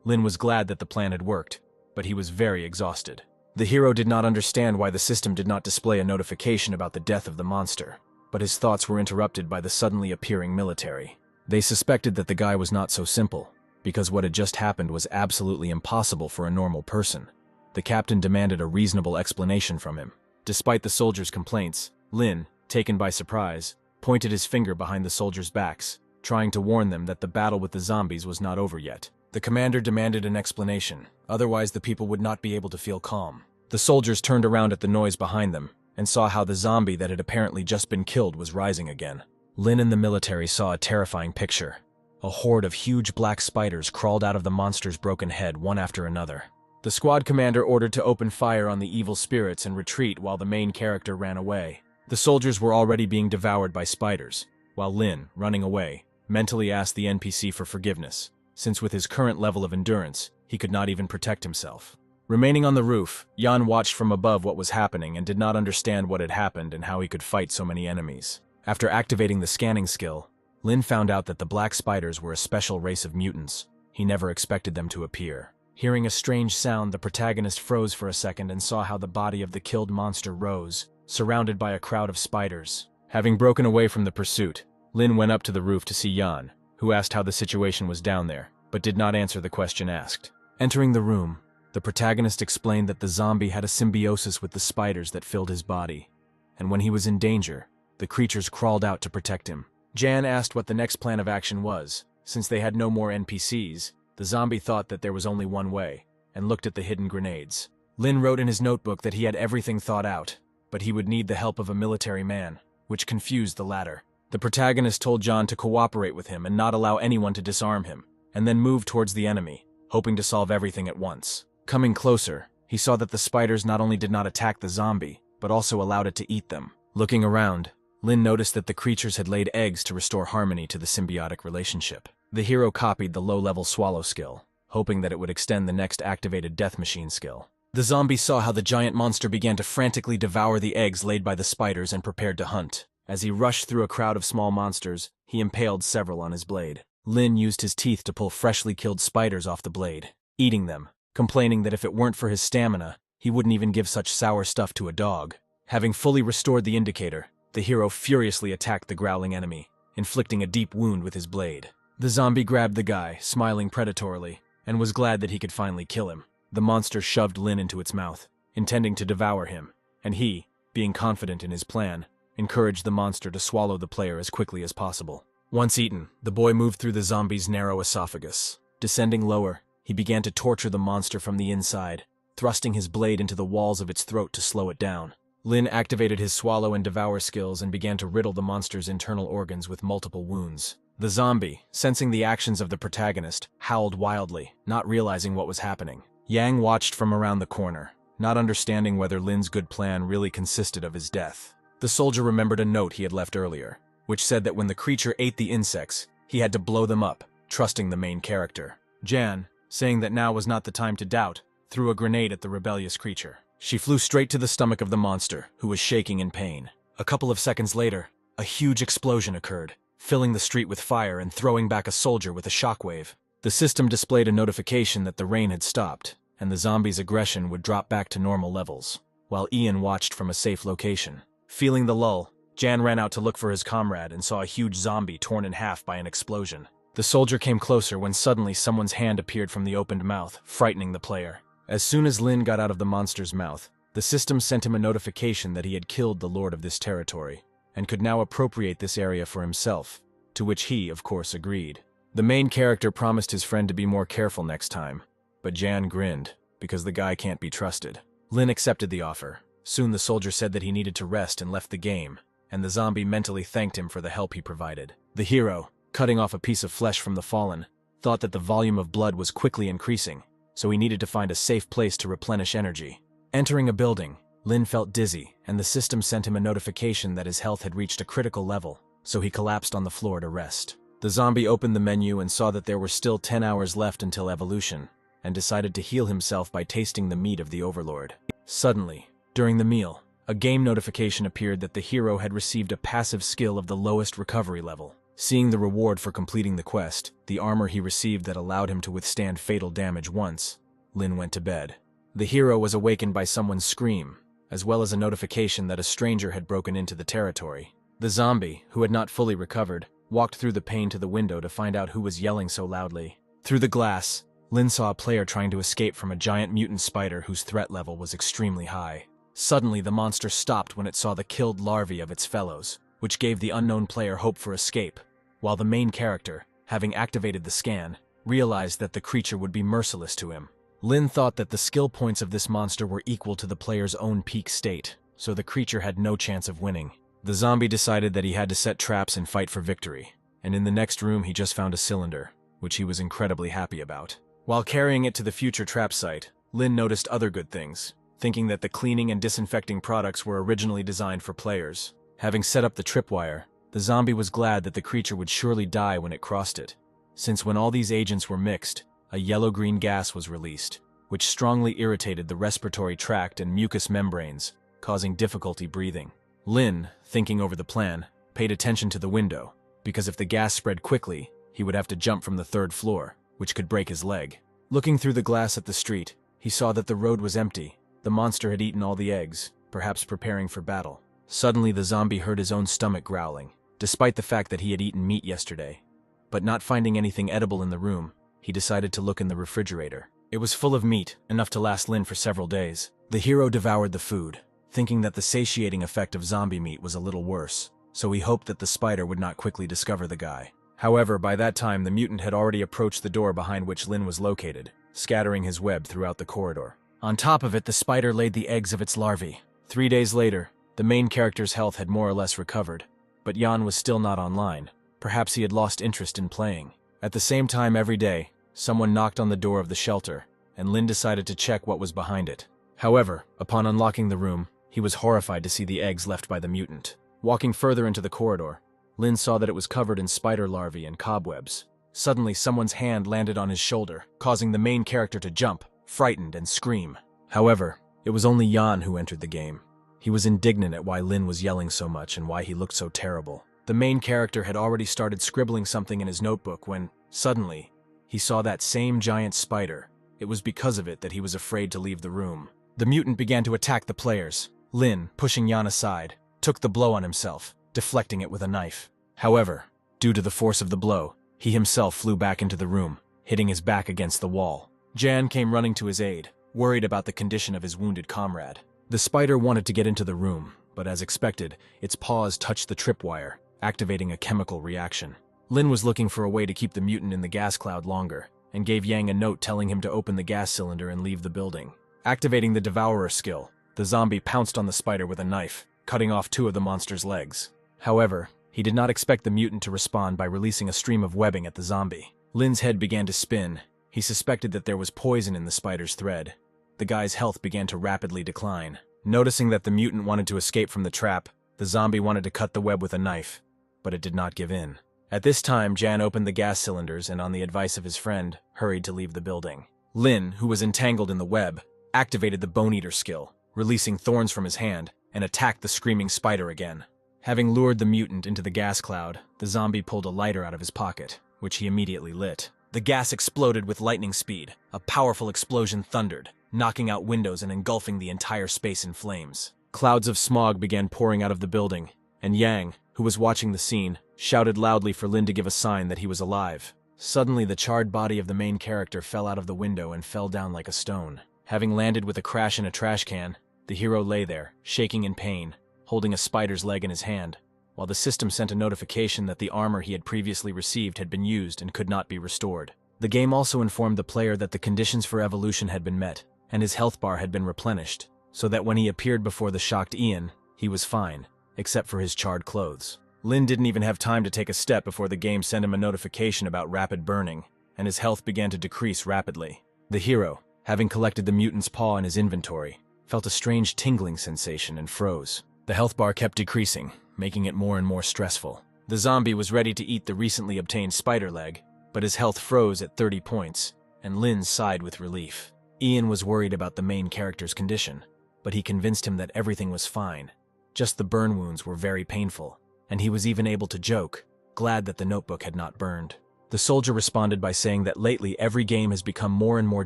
Lin was glad that the plan had worked, but he was very exhausted. The hero did not understand why the system did not display a notification about the death of the monster, but his thoughts were interrupted by the suddenly appearing military. They suspected that the guy was not so simple, because what had just happened was absolutely impossible for a normal person. The captain demanded a reasonable explanation from him. Despite the soldiers' complaints, Lin, taken by surprise, pointed his finger behind the soldiers' backs, trying to warn them that the battle with the zombies was not over yet. The commander demanded an explanation, otherwise the people would not be able to feel calm. The soldiers turned around at the noise behind them, and saw how the zombie that had apparently just been killed was rising again. Lin and the military saw a terrifying picture. A horde of huge black spiders crawled out of the monster's broken head one after another. The squad commander ordered to open fire on the evil spirits and retreat while the main character ran away. The soldiers were already being devoured by spiders, while Lin, running away, mentally asked the NPC for forgiveness, since with his current level of endurance, he could not even protect himself. Remaining on the roof, Jan watched from above what was happening and did not understand what had happened and how he could fight so many enemies. After activating the scanning skill, Lin found out that the black spiders were a special race of mutants. He never expected them to appear. Hearing a strange sound, the protagonist froze for a second and saw how the body of the killed monster rose, surrounded by a crowd of spiders. Having broken away from the pursuit, Lin went up to the roof to see Yan, who asked how the situation was down there, but did not answer the question asked. Entering the room, the protagonist explained that the zombie had a symbiosis with the spiders that filled his body, and when he was in danger, the creatures crawled out to protect him. Jan asked what the next plan of action was. Since they had no more NPCs, the zombie thought that there was only one way, and looked at the hidden grenades. Lin wrote in his notebook that he had everything thought out, but he would need the help of a military man, which confused the latter. The protagonist told John to cooperate with him and not allow anyone to disarm him, and then move towards the enemy, hoping to solve everything at once. Coming closer, he saw that the spiders not only did not attack the zombie, but also allowed it to eat them. Looking around, Lin noticed that the creatures had laid eggs to restore harmony to the symbiotic relationship. The hero copied the low-level swallow skill, hoping that it would extend the next activated death machine skill. The zombie saw how the giant monster began to frantically devour the eggs laid by the spiders and prepared to hunt. As he rushed through a crowd of small monsters, he impaled several on his blade. Lin used his teeth to pull freshly killed spiders off the blade, eating them, complaining that if it weren't for his stamina, he wouldn't even give such sour stuff to a dog. Having fully restored the indicator, the hero furiously attacked the growling enemy, inflicting a deep wound with his blade. The zombie grabbed the guy, smiling predatorily, and was glad that he could finally kill him. The monster shoved Lin into its mouth, intending to devour him, and he, being confident in his plan, encouraged the monster to swallow the player as quickly as possible. Once eaten, the boy moved through the zombie's narrow esophagus. Descending lower, he began to torture the monster from the inside, thrusting his blade into the walls of its throat to slow it down. Lin activated his swallow and devour skills and began to riddle the monster's internal organs with multiple wounds. The zombie, sensing the actions of the protagonist, howled wildly, not realizing what was happening. Yang watched from around the corner, not understanding whether Lin's good plan really consisted of his death. The soldier remembered a note he had left earlier, which said that when the creature ate the insects, he had to blow them up, trusting the main character. Jan, saying that now was not the time to doubt, threw a grenade at the rebellious creature. She flew straight to the stomach of the monster, who was shaking in pain. A couple of seconds later, a huge explosion occurred, filling the street with fire and throwing back a soldier with a shockwave. The system displayed a notification that the rain had stopped, and the zombie's aggression would drop back to normal levels, while Ian watched from a safe location. Feeling the lull, Jan ran out to look for his comrade and saw a huge zombie torn in half by an explosion. The soldier came closer when suddenly someone's hand appeared from the opened mouth, frightening the player. As soon as Lin got out of the monster's mouth, the system sent him a notification that he had killed the lord of this territory, and could now appropriate this area for himself, to which he, of course, agreed. The main character promised his friend to be more careful next time, but Jan grinned, because the guy can't be trusted. Lin accepted the offer. Soon the soldier said that he needed to rest and left the game, and the zombie mentally thanked him for the help he provided. The hero, cutting off a piece of flesh from the fallen, thought that the volume of blood was quickly increasing, so he needed to find a safe place to replenish energy. Entering a building, Lin felt dizzy, and the system sent him a notification that his health had reached a critical level, so he collapsed on the floor to rest. The zombie opened the menu and saw that there were still 10 hours left until evolution, and decided to heal himself by tasting the meat of the overlord. Suddenly, during the meal, a game notification appeared that the hero had received a passive skill of the lowest recovery level. Seeing the reward for completing the quest, the armor he received that allowed him to withstand fatal damage once, Lin went to bed. The hero was awakened by someone's scream, as well as a notification that a stranger had broken into the territory. The zombie, who had not fully recovered, walked through the pane to the window to find out who was yelling so loudly. Through the glass, Lin saw a player trying to escape from a giant mutant spider whose threat level was extremely high. Suddenly, the monster stopped when it saw the killed larvae of its fellows, which gave the unknown player hope for escape, while the main character, having activated the scan, realized that the creature would be merciless to him. Lin thought that the skill points of this monster were equal to the player's own peak state, so the creature had no chance of winning. The zombie decided that he had to set traps and fight for victory, and in the next room he just found a cylinder, which he was incredibly happy about. While carrying it to the future trap site, Lin noticed other good things, thinking that the cleaning and disinfecting products were originally designed for players. Having set up the tripwire, the zombie was glad that the creature would surely die when it crossed it, since when all these agents were mixed, a yellow-green gas was released, which strongly irritated the respiratory tract and mucous membranes, causing difficulty breathing. Lin, thinking over the plan, paid attention to the window, because if the gas spread quickly, he would have to jump from the 3rd floor, which could break his leg. Looking through the glass at the street, he saw that the road was empty. The monster had eaten all the eggs, perhaps preparing for battle. Suddenly, the zombie heard his own stomach growling, despite the fact that he had eaten meat yesterday. But not finding anything edible in the room, he decided to look in the refrigerator. It was full of meat, enough to last Lin for several days. The hero devoured the food, thinking that the satiating effect of zombie meat was a little worse, so he hoped that the spider would not quickly discover the guy. However, by that time, the mutant had already approached the door behind which Lin was located, scattering his web throughout the corridor. On top of it, the spider laid the eggs of its larvae. 3 days later, the main character's health had more or less recovered, but Jan was still not online. Perhaps he had lost interest in playing. At the same time every day, someone knocked on the door of the shelter, and Lin decided to check what was behind it. However, upon unlocking the room, he was horrified to see the eggs left by the mutant. Walking further into the corridor, Lin saw that it was covered in spider larvae and cobwebs. Suddenly, someone's hand landed on his shoulder, causing the main character to jump, frightened, and scream. However, it was only Jan who entered the game. He was indignant at why Lin was yelling so much and why he looked so terrible. The main character had already started scribbling something in his notebook when, suddenly, he saw that same giant spider. It was because of it that he was afraid to leave the room. The mutant began to attack the players. Lin, pushing Jan aside, took the blow on himself, deflecting it with a knife. However, due to the force of the blow, he himself flew back into the room, hitting his back against the wall. Jan came running to his aid, worried about the condition of his wounded comrade. The spider wanted to get into the room, but as expected, its paws touched the tripwire, activating a chemical reaction. Lin was looking for a way to keep the mutant in the gas cloud longer, and gave Yang a note telling him to open the gas cylinder and leave the building. Activating the Devourer skill, the zombie pounced on the spider with a knife, cutting off 2 of the monster's legs. However, he did not expect the mutant to respond by releasing a stream of webbing at the zombie. Lin's head began to spin. He suspected that there was poison in the spider's thread. The guy's health began to rapidly decline. Noticing that the mutant wanted to escape from the trap, the zombie wanted to cut the web with a knife, but it did not give in. At this time, Jan opened the gas cylinders and, on the advice of his friend, hurried to leave the building. Lin, who was entangled in the web, activated the Bone Eater skill, releasing thorns from his hand, and attacked the screaming spider again. Having lured the mutant into the gas cloud, the zombie pulled a lighter out of his pocket, which he immediately lit. The gas exploded with lightning speed. A powerful explosion thundered, knocking out windows and engulfing the entire space in flames. Clouds of smog began pouring out of the building, and Yang, who was watching the scene, shouted loudly for Lin to give a sign that he was alive. Suddenly, the charred body of the main character fell out of the window and fell down like a stone. Having landed with a crash in a trash can, the hero lay there, shaking in pain, holding a spider's leg in his hand, while the system sent a notification that the armor he had previously received had been used and could not be restored. The game also informed the player that the conditions for evolution had been met, and his health bar had been replenished, so that when he appeared before the shocked Ian, he was fine, except for his charred clothes. Lin didn't even have time to take a step before the game sent him a notification about rapid burning, and his health began to decrease rapidly. The hero, having collected the mutant's paw in his inventory, felt a strange tingling sensation and froze. The health bar kept decreasing, making it more and more stressful. The zombie was ready to eat the recently obtained spider leg, but his health froze at 30 points, and Lin sighed with relief. Ian was worried about the main character's condition, but he convinced him that everything was fine. Just the burn wounds were very painful, and he was even able to joke, glad that the notebook had not burned. The soldier responded by saying that lately every game has become more and more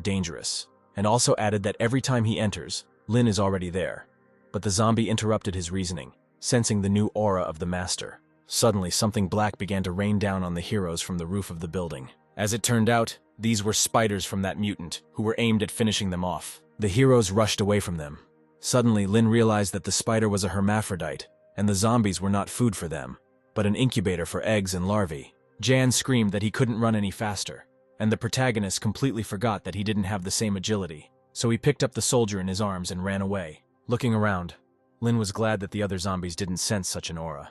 dangerous, and also added that every time he enters, Lin is already there. But the zombie interrupted his reasoning, sensing the new aura of the master. Suddenly, something black began to rain down on the heroes from the roof of the building. As it turned out, these were spiders from that mutant, who were aimed at finishing them off. The heroes rushed away from them. Suddenly, Lin realized that the spider was a hermaphrodite, and the zombies were not food for them, but an incubator for eggs and larvae. Jan screamed that he couldn't run any faster, and the protagonist completely forgot that he didn't have the same agility, so he picked up the soldier in his arms and ran away. Looking around, Lin was glad that the other zombies didn't sense such an aura,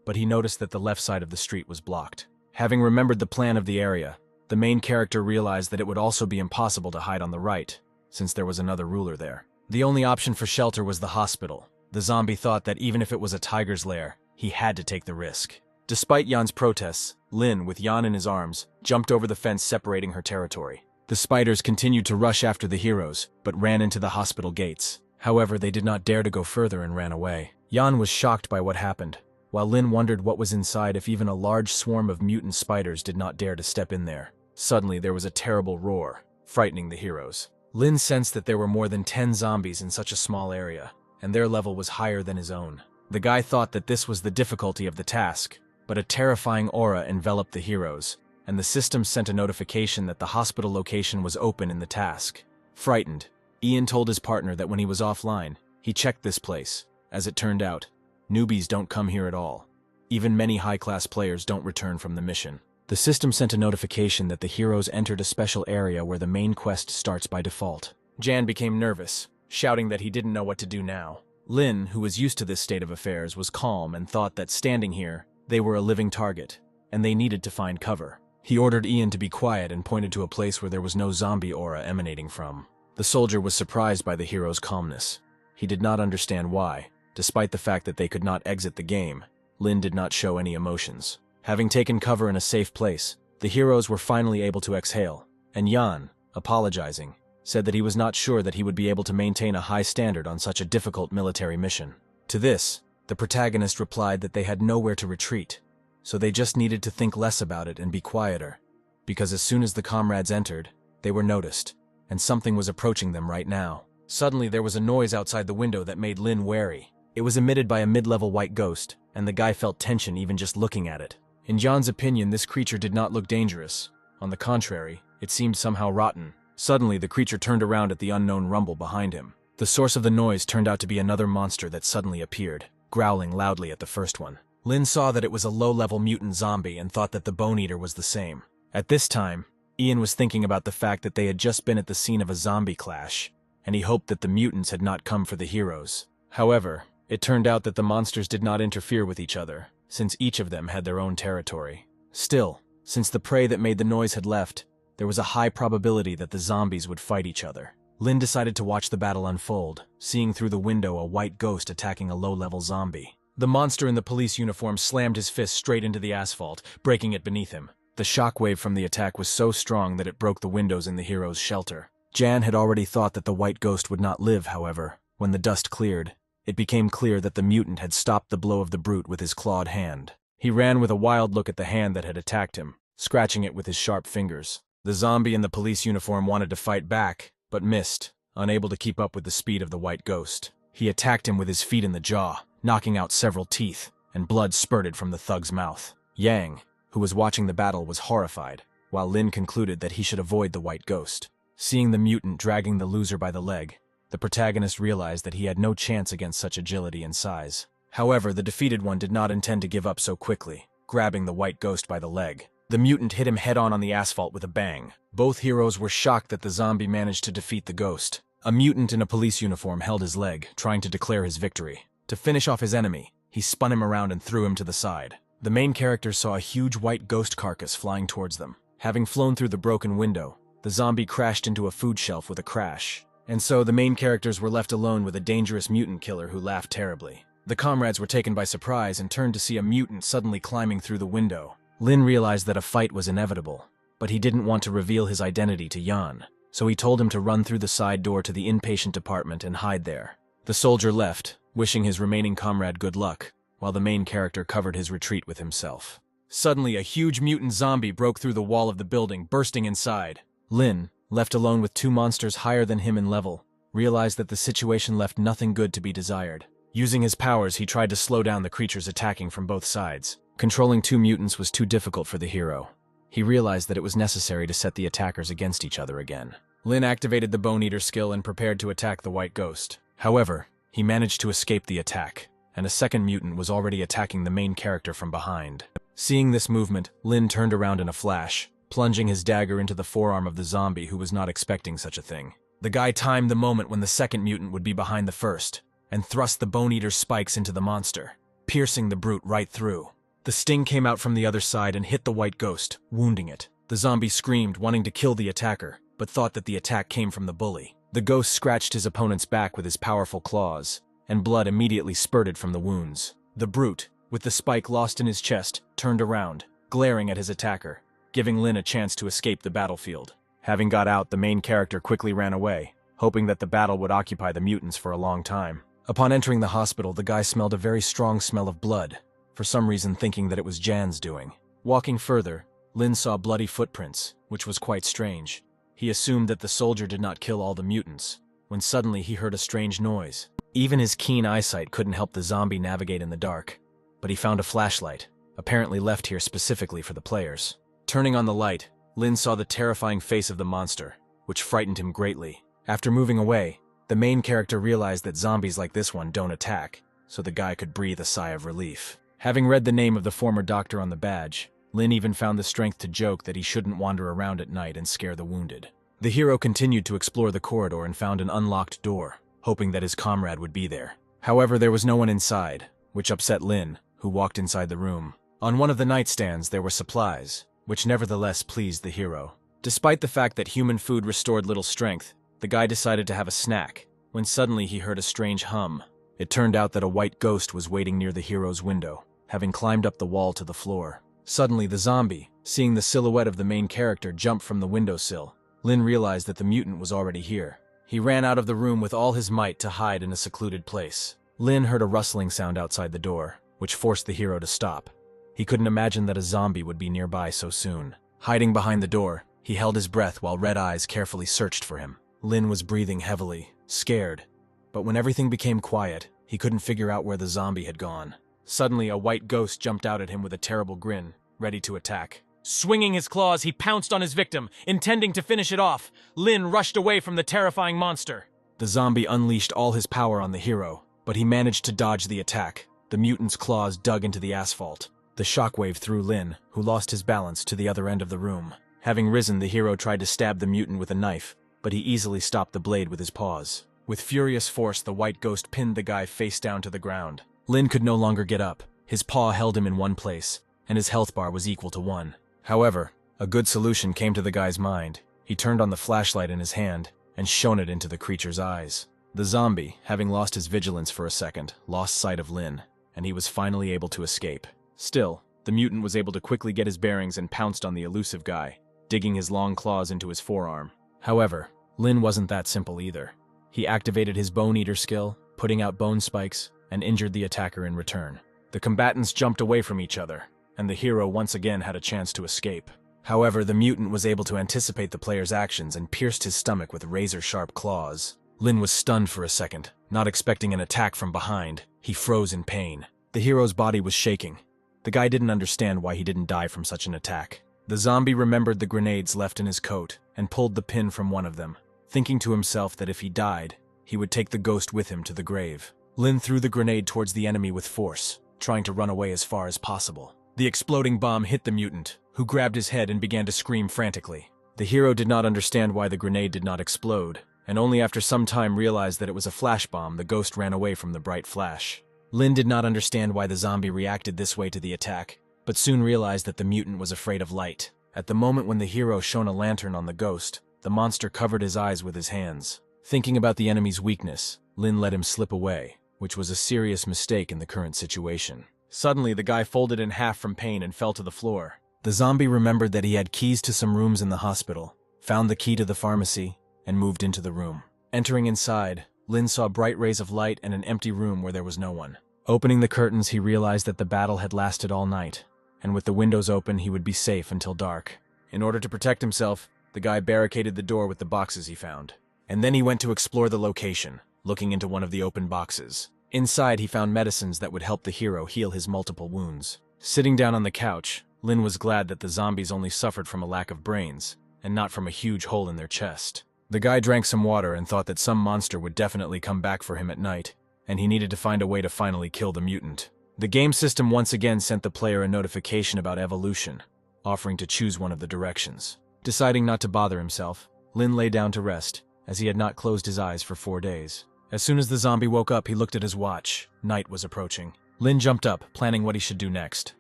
but he noticed that the left side of the street was blocked. Having remembered the plan of the area, the main character realized that it would also be impossible to hide on the right, since there was another ruler there. The only option for shelter was the hospital. The zombie thought that even if it was a tiger's lair, he had to take the risk. Despite Jan's protests, Lin, with Jan in his arms, jumped over the fence separating her territory. The spiders continued to rush after the heroes, but ran into the hospital gates. However, they did not dare to go further and ran away. Jan was shocked by what happened, while Lin wondered what was inside if even a large swarm of mutant spiders did not dare to step in there. Suddenly, there was a terrible roar. frightening the heroes. Lin sensed that there were more than 10 zombies in such a small area, and their level was higher than his own. The guy thought that this was the difficulty of the task, but a terrifying aura enveloped the heroes, and the system sent a notification that the hospital location was open in the task. Frightened, Ian told his partner that when he was offline, he checked this place. As it turned out, newbies don't come here at all. Even many high-class players don't return from the mission. The system sent a notification that the heroes entered a special area where the main quest starts by default. Jan became nervous, shouting that he didn't know what to do now. Lin, who was used to this state of affairs, was calm and thought that standing here, they were a living target, and they needed to find cover. He ordered Ian to be quiet and pointed to a place where there was no zombie aura emanating from. The soldier was surprised by the hero's calmness. He did not understand why. Despite the fact that they could not exit the game, Lin did not show any emotions. Having taken cover in a safe place, the heroes were finally able to exhale, and Jan, apologizing, said that he was not sure that he would be able to maintain a high standard on such a difficult military mission. To this, the protagonist replied that they had nowhere to retreat, so they just needed to think less about it and be quieter, because as soon as the comrades entered, they were noticed, and something was approaching them right now. Suddenly there was a noise outside the window that made Lin wary. It was emitted by a mid-level white ghost, and the guy felt tension even just looking at it. In John's opinion, this creature did not look dangerous. On the contrary, it seemed somehow rotten. Suddenly, the creature turned around at the unknown rumble behind him. The source of the noise turned out to be another monster that suddenly appeared, growling loudly at the first one. Lin saw that it was a low-level mutant zombie and thought that the Bone Eater was the same. At this time, Ian was thinking about the fact that they had just been at the scene of a zombie clash, and he hoped that the mutants had not come for the heroes. However, it turned out that the monsters did not interfere with each other, since each of them had their own territory. Still, since the prey that made the noise had left, there was a high probability that the zombies would fight each other. Lin decided to watch the battle unfold, seeing through the window a white ghost attacking a low-level zombie. The monster in the police uniform slammed his fist straight into the asphalt, breaking it beneath him. The shockwave from the attack was so strong that it broke the windows in the hero's shelter. Jan had already thought that the white ghost would not live, however. When the dust cleared, it became clear that the mutant had stopped the blow of the brute with his clawed hand. He ran with a wild look at the hand that had attacked him, scratching it with his sharp fingers. The zombie in the police uniform wanted to fight back, but missed, unable to keep up with the speed of the white ghost. He attacked him with his feet in the jaw, knocking out several teeth, and blood spurted from the thug's mouth. Yang, who was watching the battle, was horrified, while Lin concluded that he should avoid the white ghost. Seeing the mutant dragging the loser by the leg, the protagonist realized that he had no chance against such agility and size. However, the defeated one did not intend to give up so quickly, grabbing the white ghost by the leg. The mutant hit him head-on the asphalt with a bang. Both heroes were shocked that the zombie managed to defeat the ghost. A mutant in a police uniform held his leg, trying to declare his victory. To finish off his enemy, he spun him around and threw him to the side. The main characters saw a huge white ghost carcass flying towards them. Having flown through the broken window, the zombie crashed into a food shelf with a crash. And so the main characters were left alone with a dangerous mutant killer who laughed terribly. The comrades were taken by surprise and turned to see a mutant suddenly climbing through the window. Lin realized that a fight was inevitable, but he didn't want to reveal his identity to Jan, so he told him to run through the side door to the inpatient department and hide there. The soldier left, wishing his remaining comrade good luck, while the main character covered his retreat with himself. Suddenly, a huge mutant zombie broke through the wall of the building, bursting inside. Lin, left alone with two monsters higher than him in level, realized that the situation left nothing good to be desired. Using his powers, he tried to slow down the creatures attacking from both sides. Controlling two mutants was too difficult for the hero. He realized that it was necessary to set the attackers against each other again. Lin activated the Bone Eater skill and prepared to attack the white ghost. However, he managed to escape the attack, and a second mutant was already attacking the main character from behind. Seeing this movement, Lin turned around in a flash, plunging his dagger into the forearm of the zombie who was not expecting such a thing. The guy timed the moment when the second mutant would be behind the first, and thrust the Bone Eater's spikes into the monster, piercing the brute right through. The sting came out from the other side and hit the white ghost, wounding it. The zombie screamed, wanting to kill the attacker, but thought that the attack came from the bully. The ghost scratched his opponent's back with his powerful claws, and blood immediately spurted from the wounds. The brute, with the spike lost in his chest, turned around, glaring at his attacker, giving Lin a chance to escape the battlefield. Having got out, the main character quickly ran away, hoping that the battle would occupy the mutants for a long time. Upon entering the hospital, the guy smelled a very strong smell of blood, for some reason thinking that it was Jan's doing. Walking further, Lin saw bloody footprints, which was quite strange. He assumed that the soldier did not kill all the mutants, when suddenly he heard a strange noise. Even his keen eyesight couldn't help the zombie navigate in the dark, but he found a flashlight, apparently left here specifically for the players. Turning on the light, Lin saw the terrifying face of the monster, which frightened him greatly. After moving away, the main character realized that zombies like this one don't attack, so the guy could breathe a sigh of relief. Having read the name of the former doctor on the badge, Lin even found the strength to joke that he shouldn't wander around at night and scare the wounded. The hero continued to explore the corridor and found an unlocked door, hoping that his comrade would be there. However, there was no one inside, which upset Lin, who walked inside the room. On one of the nightstands there were supplies, which nevertheless pleased the hero. Despite the fact that human food restored little strength, the guy decided to have a snack, when suddenly he heard a strange hum. It turned out that a white ghost was waiting near the hero's window, having climbed up the wall to the floor. Suddenly the zombie, seeing the silhouette of the main character jump from the windowsill, Lin realized that the mutant was already here. He ran out of the room with all his might to hide in a secluded place. Lin heard a rustling sound outside the door, which forced the hero to stop. He couldn't imagine that a zombie would be nearby so soon. Hiding behind the door, he held his breath while red eyes carefully searched for him. Lin was breathing heavily, scared, but when everything became quiet, he couldn't figure out where the zombie had gone. Suddenly, a white ghost jumped out at him with a terrible grin, ready to attack. Swinging his claws, he pounced on his victim, intending to finish it off. Lin rushed away from the terrifying monster. The zombie unleashed all his power on the hero, but he managed to dodge the attack. The mutant's claws dug into the asphalt. The shockwave threw Lin, who lost his balance, to the other end of the room. Having risen, the hero tried to stab the mutant with a knife, but he easily stopped the blade with his paws. With furious force, the white ghost pinned the guy face down to the ground. Lin could no longer get up. His paw held him in one place, and his health bar was equal to 1. However, a good solution came to the guy's mind. He turned on the flashlight in his hand and shone it into the creature's eyes. The zombie, having lost his vigilance for a second, lost sight of Lin, and he was finally able to escape. Still, the mutant was able to quickly get his bearings and pounced on the elusive guy, digging his long claws into his forearm. However, Lin wasn't that simple either. He activated his Bone Eater skill, putting out bone spikes, and injured the attacker in return. The combatants jumped away from each other, and the hero once again had a chance to escape. However, the mutant was able to anticipate the player's actions and pierced his stomach with razor-sharp claws. Lin was stunned for a second, not expecting an attack from behind. He froze in pain. The hero's body was shaking. The guy didn't understand why he didn't die from such an attack. The zombie remembered the grenades left in his coat and pulled the pin from one of them, thinking to himself that if he died, he would take the ghost with him to the grave. Lin threw the grenade towards the enemy with force, trying to run away as far as possible. The exploding bomb hit the mutant, who grabbed his head and began to scream frantically. The hero did not understand why the grenade did not explode, and only after some time realized that it was a flash bomb. The ghost ran away from the bright flash. Lin did not understand why the zombie reacted this way to the attack, but soon realized that the mutant was afraid of light. At the moment when the hero shone a lantern on the ghost, the monster covered his eyes with his hands. Thinking about the enemy's weakness, Lin let him slip away, which was a serious mistake in the current situation. Suddenly, the guy folded in half from pain and fell to the floor. The zombie remembered that he had keys to some rooms in the hospital, found the key to the pharmacy, and moved into the room. Entering inside, Lin saw bright rays of light and an empty room where there was no one. Opening the curtains, he realized that the battle had lasted all night, and with the windows open, he would be safe until dark. In order to protect himself, the guy barricaded the door with the boxes he found. And then he went to explore the location, looking into one of the open boxes. Inside, he found medicines that would help the hero heal his multiple wounds. Sitting down on the couch, Lin was glad that the zombies only suffered from a lack of brains, and not from a huge hole in their chest. The guy drank some water and thought that some monster would definitely come back for him at night, and he needed to find a way to finally kill the mutant. The game system once again sent the player a notification about evolution, offering to choose one of the directions. Deciding not to bother himself, Lin lay down to rest, as he had not closed his eyes for 4 days. As soon as the zombie woke up, he looked at his watch. Night was approaching. Lin jumped up, planning what he should do next.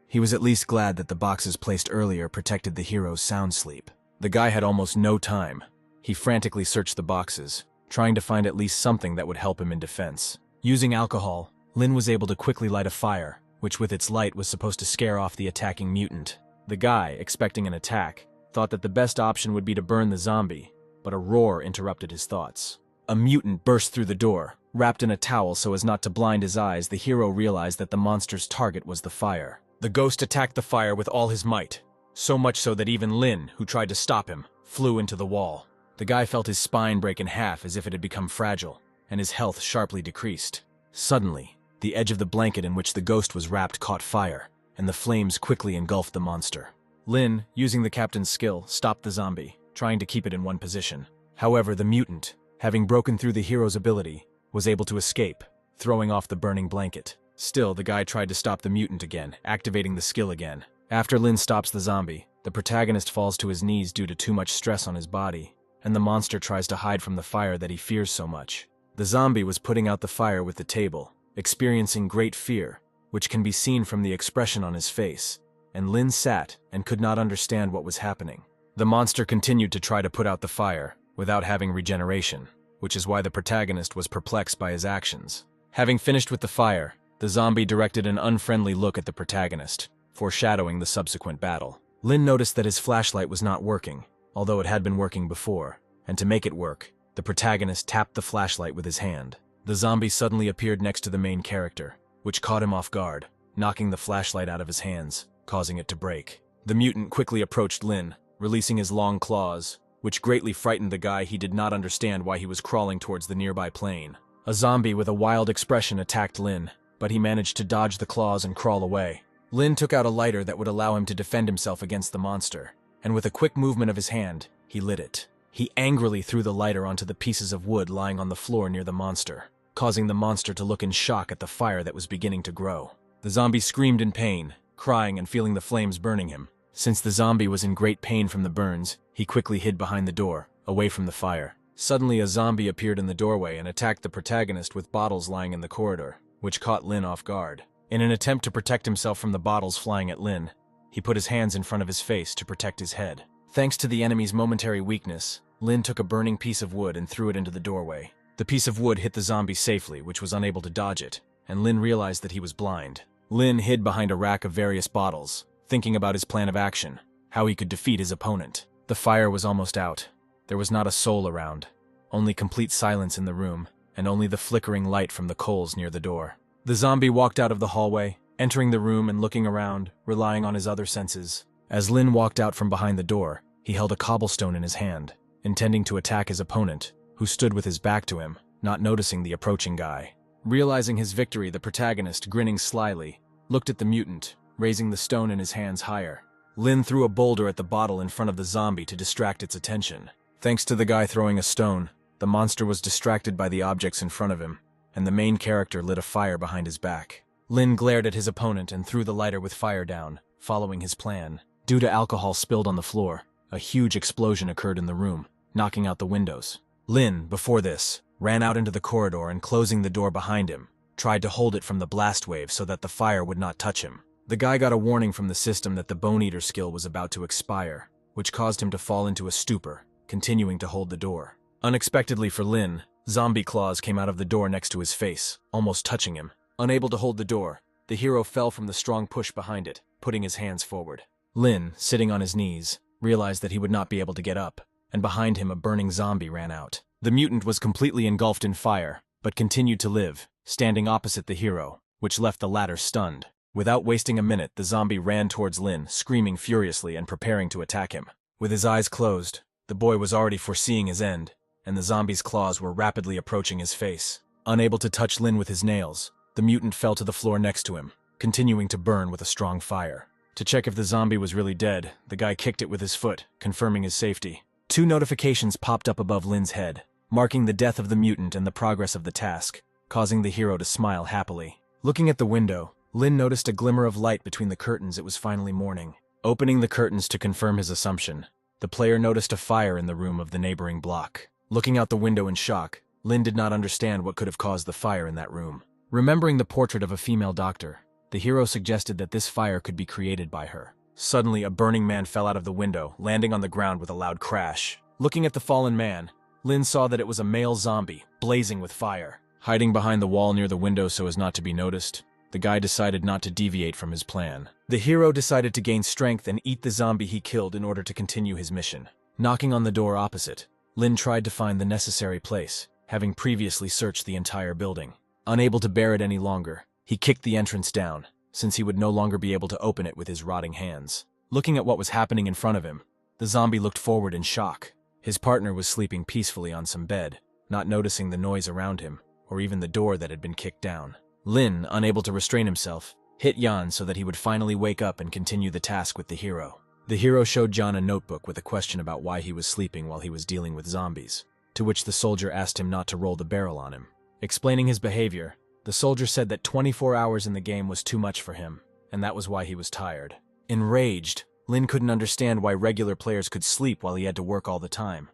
He was at least glad that the boxes placed earlier protected the hero's sound sleep. The guy had almost no time. He frantically searched the boxes, trying to find at least something that would help him in defense. Using alcohol, Lin was able to quickly light a fire, which with its light was supposed to scare off the attacking mutant. The guy, expecting an attack, thought that the best option would be to burn the zombie, but a roar interrupted his thoughts. A mutant burst through the door. Wrapped in a towel so as not to blind his eyes, the hero realized that the monster's target was the fire. The ghost attacked the fire with all his might, so much so that even Lin, who tried to stop him, flew into the wall. The guy felt his spine break in half as if it had become fragile, and his health sharply decreased. Suddenly, the edge of the blanket in which the ghost was wrapped caught fire, and the flames quickly engulfed the monster. Lin, using the captain's skill, stopped the zombie, trying to keep it in one position. However, the mutant, having broken through the hero's ability, was able to escape, throwing off the burning blanket. Still, the guy tried to stop the mutant again, activating the skill again. After Lin stops the zombie, the protagonist falls to his knees due to too much stress on his body, and the monster tries to hide from the fire that he fears so much. The zombie was putting out the fire with the table, experiencing great fear, which can be seen from the expression on his face, and Lin sat and could not understand what was happening. The monster continued to try to put out the fire, without having regeneration, which is why the protagonist was perplexed by his actions. Having finished with the fire, the zombie directed an unfriendly look at the protagonist, foreshadowing the subsequent battle. Lin noticed that his flashlight was not working, although it had been working before, and to make it work, the protagonist tapped the flashlight with his hand. The zombie suddenly appeared next to the main character, which caught him off guard, knocking the flashlight out of his hands, causing it to break. The mutant quickly approached Lin, releasing his long claws, which greatly frightened the guy. He did not understand why he was crawling towards the nearby plane. A zombie with a wild expression attacked Lin, but he managed to dodge the claws and crawl away. Lin took out a lighter that would allow him to defend himself against the monster, and with a quick movement of his hand, he lit it. He angrily threw the lighter onto the pieces of wood lying on the floor near the monster, causing the monster to look in shock at the fire that was beginning to grow. The zombie screamed in pain, crying and feeling the flames burning him. Since the zombie was in great pain from the burns, he quickly hid behind the door, away from the fire. Suddenly, a zombie appeared in the doorway and attacked the protagonist with bottles lying in the corridor, which caught Lin off guard. In an attempt to protect himself from the bottles flying at Lin, he put his hands in front of his face to protect his head. Thanks to the enemy's momentary weakness, Lin took a burning piece of wood and threw it into the doorway. The piece of wood hit the zombie safely, which was unable to dodge it, and Lin realized that he was blind. Lin hid behind a rack of various bottles, thinking about his plan of action, how he could defeat his opponent. The fire was almost out. There was not a soul around, only complete silence in the room, and only the flickering light from the coals near the door. The zombie walked out of the hallway, entering the room and looking around, relying on his other senses. As Lin walked out from behind the door, he held a cobblestone in his hand, intending to attack his opponent, who stood with his back to him, not noticing the approaching guy. Realizing his victory, the protagonist, grinning slyly, looked at the mutant, raising the stone in his hands higher. Lin threw a boulder at the bottle in front of the zombie to distract its attention. Thanks to the guy throwing a stone, the monster was distracted by the objects in front of him, and the main character lit a fire behind his back. Lin glared at his opponent and threw the lighter with fire down, following his plan. Due to alcohol spilled on the floor, a huge explosion occurred in the room, knocking out the windows. Lin, before this, ran out into the corridor and, closing the door behind him, tried to hold it from the blast wave so that the fire would not touch him. The guy got a warning from the system that the Bone Eater skill was about to expire, which caused him to fall into a stupor, continuing to hold the door. Unexpectedly for Lin, zombie claws came out of the door next to his face, almost touching him. Unable to hold the door, the hero fell from the strong push behind it, putting his hands forward. Lin, sitting on his knees, realized that he would not be able to get up, and behind him a burning zombie ran out. The mutant was completely engulfed in fire, but continued to live, standing opposite the hero, which left the latter stunned. Without wasting a minute, the zombie ran towards Lin, screaming furiously and preparing to attack him. With his eyes closed, the boy was already foreseeing his end, and the zombie's claws were rapidly approaching his face. Unable to touch Lin with his nails, the mutant fell to the floor next to him, continuing to burn with a strong fire. To check if the zombie was really dead, the guy kicked it with his foot, confirming his safety. 2 notifications popped up above Lin's head, marking the death of the mutant and the progress of the task, causing the hero to smile happily. Looking at the window, Lin noticed a glimmer of light between the curtains. It was finally morning. Opening the curtains to confirm his assumption, the player noticed a fire in the room of the neighboring block. Looking out the window in shock, Lin did not understand what could have caused the fire in that room. Remembering the portrait of a female doctor, the hero suggested that this fire could be created by her. Suddenly, a burning man fell out of the window, landing on the ground with a loud crash. Looking at the fallen man, Lin saw that it was a male zombie, blazing with fire. Hiding behind the wall near the window so as not to be noticed, the guy decided not to deviate from his plan. The hero decided to gain strength and eat the zombie he killed in order to continue his mission. Knocking on the door opposite, Lin tried to find the necessary place, having previously searched the entire building. Unable to bear it any longer, he kicked the entrance down, since he would no longer be able to open it with his rotting hands. Looking at what was happening in front of him, the zombie looked forward in shock. His partner was sleeping peacefully on some bed, not noticing the noise around him, or even the door that had been kicked down. Lin, unable to restrain himself, hit Jan so that he would finally wake up and continue the task with the hero. The hero showed Jan a notebook with a question about why he was sleeping while he was dealing with zombies, to which the soldier asked him not to roll the barrel on him. Explaining his behavior, the soldier said that 24 hours in the game was too much for him, and that was why he was tired. Enraged, Lin couldn't understand why regular players could sleep while he had to work all the time.